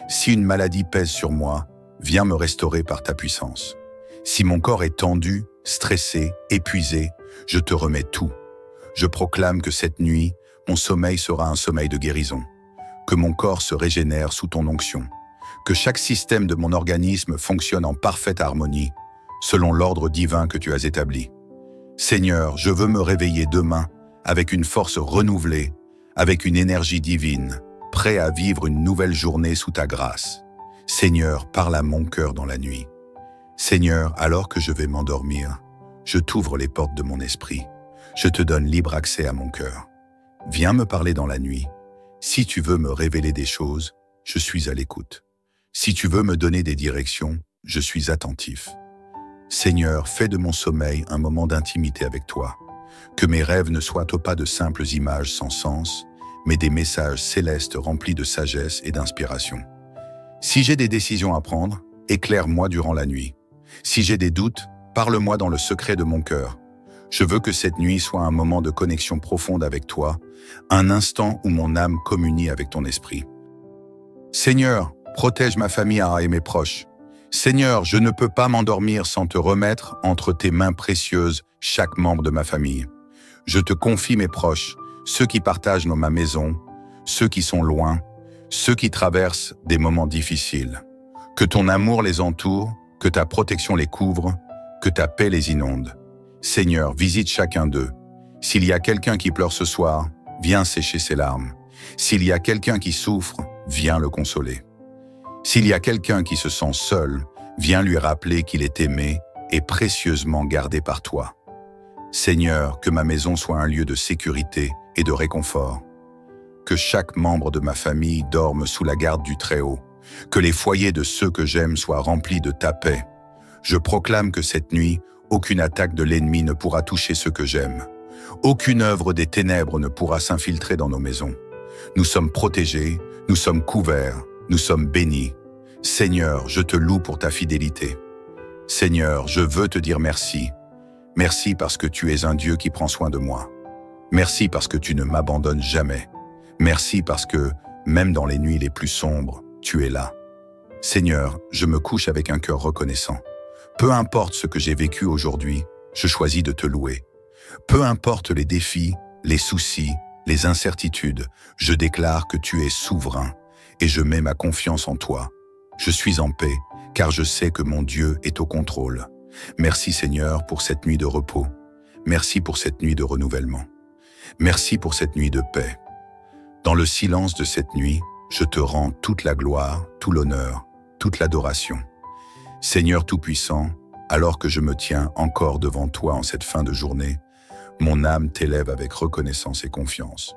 Si une maladie pèse sur moi, viens me restaurer par ta puissance. Si mon corps est tendu, stressé, épuisé, je te remets tout. Je proclame que cette nuit, mon sommeil sera un sommeil de guérison. Que mon corps se régénère sous ton onction. Que chaque système de mon organisme fonctionne en parfaite harmonie, selon l'ordre divin que tu as établi. Seigneur, je veux me réveiller demain avec une force renouvelée, avec une énergie divine, prêt à vivre une nouvelle journée sous ta grâce. Seigneur, parle à mon cœur dans la nuit. Seigneur, alors que je vais m'endormir, je t'ouvre les portes de mon esprit. Je te donne libre accès à mon cœur. Viens me parler dans la nuit. Si tu veux me révéler des choses, je suis à l'écoute. Si tu veux me donner des directions, je suis attentif. Seigneur, fais de mon sommeil un moment d'intimité avec toi. Que mes rêves ne soient pas de simples images sans sens, mais des messages célestes remplis de sagesse et d'inspiration. Si j'ai des décisions à prendre, éclaire-moi durant la nuit. Si j'ai des doutes, parle-moi dans le secret de mon cœur. Je veux que cette nuit soit un moment de connexion profonde avec toi, un instant où mon âme communie avec ton esprit. Seigneur, protège ma famille et mes proches. Seigneur, je ne peux pas m'endormir sans te remettre entre tes mains précieuses chaque membre de ma famille. Je te confie mes proches, ceux qui partagent ma maison, ceux qui sont loin, ceux qui traversent des moments difficiles. Que ton amour les entoure, que ta protection les couvre, que ta paix les inonde. Seigneur, visite chacun d'eux. S'il y a quelqu'un qui pleure ce soir, viens sécher ses larmes. S'il y a quelqu'un qui souffre, viens le consoler. S'il y a quelqu'un qui se sent seul, viens lui rappeler qu'il est aimé et précieusement gardé par toi. Seigneur, que ma maison soit un lieu de sécurité et de réconfort. Que chaque membre de ma famille dorme sous la garde du Très-Haut. Que les foyers de ceux que j'aime soient remplis de ta paix. Je proclame que cette nuit, aucune attaque de l'ennemi ne pourra toucher ceux que j'aime. Aucune œuvre des ténèbres ne pourra s'infiltrer dans nos maisons. Nous sommes protégés, nous sommes couverts, nous sommes bénis. Seigneur, je te loue pour ta fidélité. Seigneur, je veux te dire merci. Merci parce que tu es un Dieu qui prend soin de moi. Merci parce que tu ne m'abandonnes jamais. Merci parce que, même dans les nuits les plus sombres, tu es là. Seigneur, je me couche avec un cœur reconnaissant. Peu importe ce que j'ai vécu aujourd'hui, je choisis de te louer. Peu importe les défis, les soucis, les incertitudes, je déclare que tu es souverain et je mets ma confiance en toi. Je suis en paix, car je sais que mon Dieu est au contrôle. Merci Seigneur pour cette nuit de repos. Merci pour cette nuit de renouvellement. Merci pour cette nuit de paix. Dans le silence de cette nuit, je te rends toute la gloire, tout l'honneur, toute l'adoration. Seigneur Tout-Puissant, alors que je me tiens encore devant toi en cette fin de journée, mon âme t'élève avec reconnaissance et confiance.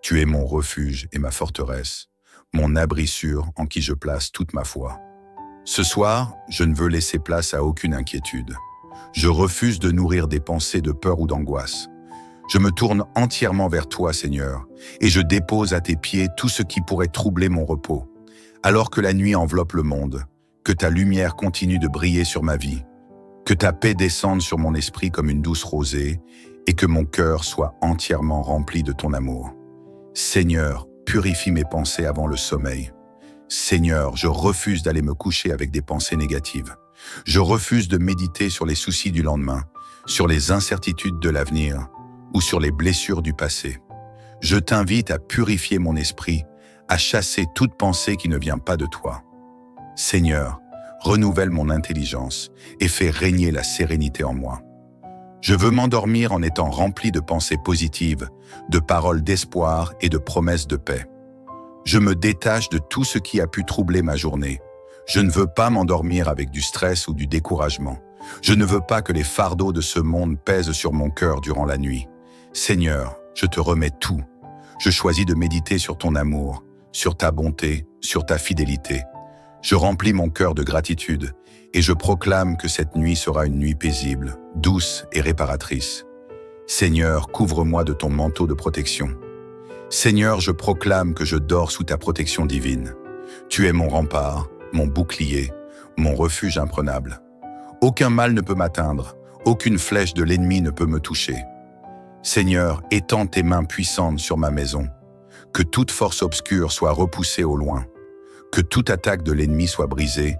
Tu es mon refuge et ma forteresse, mon abri sûr en qui je place toute ma foi. Ce soir, je ne veux laisser place à aucune inquiétude. Je refuse de nourrir des pensées de peur ou d'angoisse. Je me tourne entièrement vers toi, Seigneur, et je dépose à tes pieds tout ce qui pourrait troubler mon repos. Alors que la nuit enveloppe le monde, que ta lumière continue de briller sur ma vie, que ta paix descende sur mon esprit comme une douce rosée, et que mon cœur soit entièrement rempli de ton amour. Seigneur, purifie mes pensées avant le sommeil. Seigneur, je refuse d'aller me coucher avec des pensées négatives. Je refuse de méditer sur les soucis du lendemain, sur les incertitudes de l'avenir ou sur les blessures du passé. Je t'invite à purifier mon esprit, à chasser toute pensée qui ne vient pas de toi. Seigneur, renouvelle mon intelligence et fais régner la sérénité en moi. Je veux m'endormir en étant rempli de pensées positives, de paroles d'espoir et de promesses de paix. Je me détache de tout ce qui a pu troubler ma journée. Je ne veux pas m'endormir avec du stress ou du découragement. Je ne veux pas que les fardeaux de ce monde pèsent sur mon cœur durant la nuit. Seigneur, je te remets tout. Je choisis de méditer sur ton amour, sur ta bonté, sur ta fidélité. Je remplis mon cœur de gratitude et je proclame que cette nuit sera une nuit paisible, douce et réparatrice. Seigneur, couvre-moi de ton manteau de protection. Seigneur, je proclame que je dors sous ta protection divine. Tu es mon rempart, mon bouclier, mon refuge imprenable. Aucun mal ne peut m'atteindre, aucune flèche de l'ennemi ne peut me toucher. Seigneur, étends tes mains puissantes sur ma maison. Que toute force obscure soit repoussée au loin. Que toute attaque de l'ennemi soit brisée.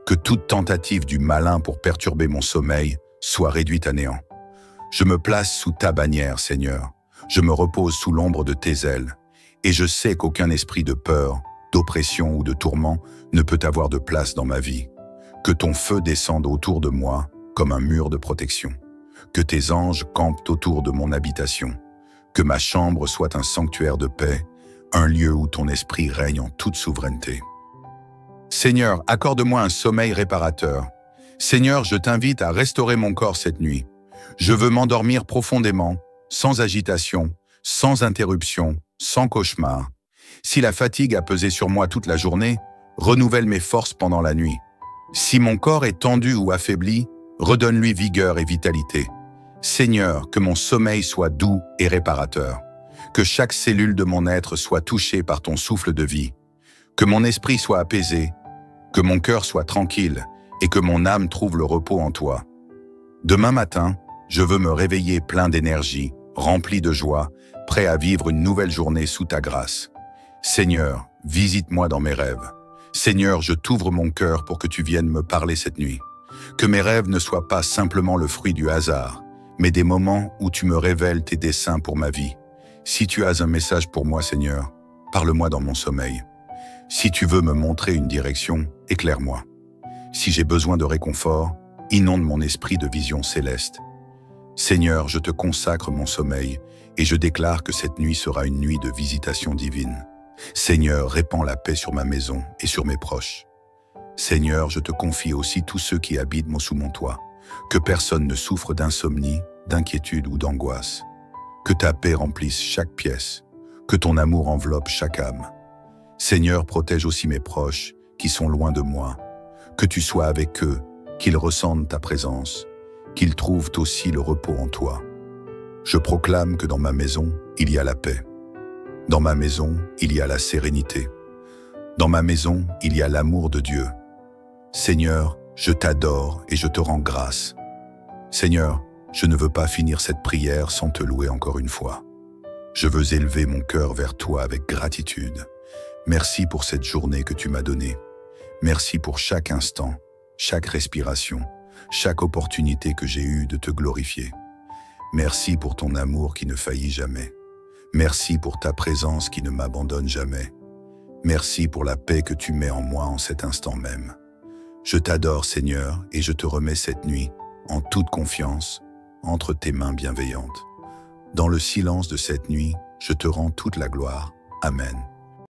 Que toute tentative du malin pour perturber mon sommeil soit réduite à néant. Je me place sous ta bannière, Seigneur. Je me repose sous l'ombre de tes ailes. Et je sais qu'aucun esprit de peur, d'oppression ou de tourment ne peut avoir de place dans ma vie. Que ton feu descende autour de moi comme un mur de protection. Que tes anges campent autour de mon habitation. Que ma chambre soit un sanctuaire de paix, un lieu où ton esprit règne en toute souveraineté. Seigneur, accorde-moi un sommeil réparateur. Seigneur, je t'invite à restaurer mon corps cette nuit. Je veux m'endormir profondément, sans agitation, sans interruption, sans cauchemar. Si la fatigue a pesé sur moi toute la journée, renouvelle mes forces pendant la nuit. Si mon corps est tendu ou affaibli, redonne-lui vigueur et vitalité. Seigneur, que mon sommeil soit doux et réparateur, que chaque cellule de mon être soit touchée par ton souffle de vie, que mon esprit soit apaisé, que mon cœur soit tranquille et que mon âme trouve le repos en toi. Demain matin, je veux me réveiller plein d'énergie, rempli de joie, prêt à vivre une nouvelle journée sous ta grâce. Seigneur, visite-moi dans mes rêves. Seigneur, je t'ouvre mon cœur pour que tu viennes me parler cette nuit. Que mes rêves ne soient pas simplement le fruit du hasard, mais des moments où tu me révèles tes desseins pour ma vie. Si tu as un message pour moi, Seigneur, parle-moi dans mon sommeil. Si tu veux me montrer une direction, éclaire-moi. Si j'ai besoin de réconfort, inonde mon esprit de visions célestes. Seigneur, je te consacre mon sommeil et je déclare que cette nuit sera une nuit de visitation divine. Seigneur, répands la paix sur ma maison et sur mes proches. Seigneur, je te confie aussi tous ceux qui habitent sous mon toit. Que personne ne souffre d'insomnie, d'inquiétude ou d'angoisse. Que ta paix remplisse chaque pièce. Que ton amour enveloppe chaque âme. Seigneur, protège aussi mes proches qui sont loin de moi. Que tu sois avec eux, qu'ils ressentent ta présence, qu'ils trouvent aussi le repos en toi. Je proclame que dans ma maison, il y a la paix. Dans ma maison, il y a la sérénité. Dans ma maison, il y a l'amour de Dieu. Seigneur, je t'adore et je te rends grâce. Seigneur, je ne veux pas finir cette prière sans te louer encore une fois. Je veux élever mon cœur vers toi avec gratitude. Merci pour cette journée que tu m'as donnée. Merci pour chaque instant, chaque respiration, chaque opportunité que j'ai eue de te glorifier. Merci pour ton amour qui ne faillit jamais. Merci pour ta présence qui ne m'abandonne jamais. Merci pour la paix que tu mets en moi en cet instant même. Je t'adore, Seigneur, et je te remets cette nuit, en toute confiance, entre tes mains bienveillantes. Dans le silence de cette nuit, je te rends toute la gloire. Amen.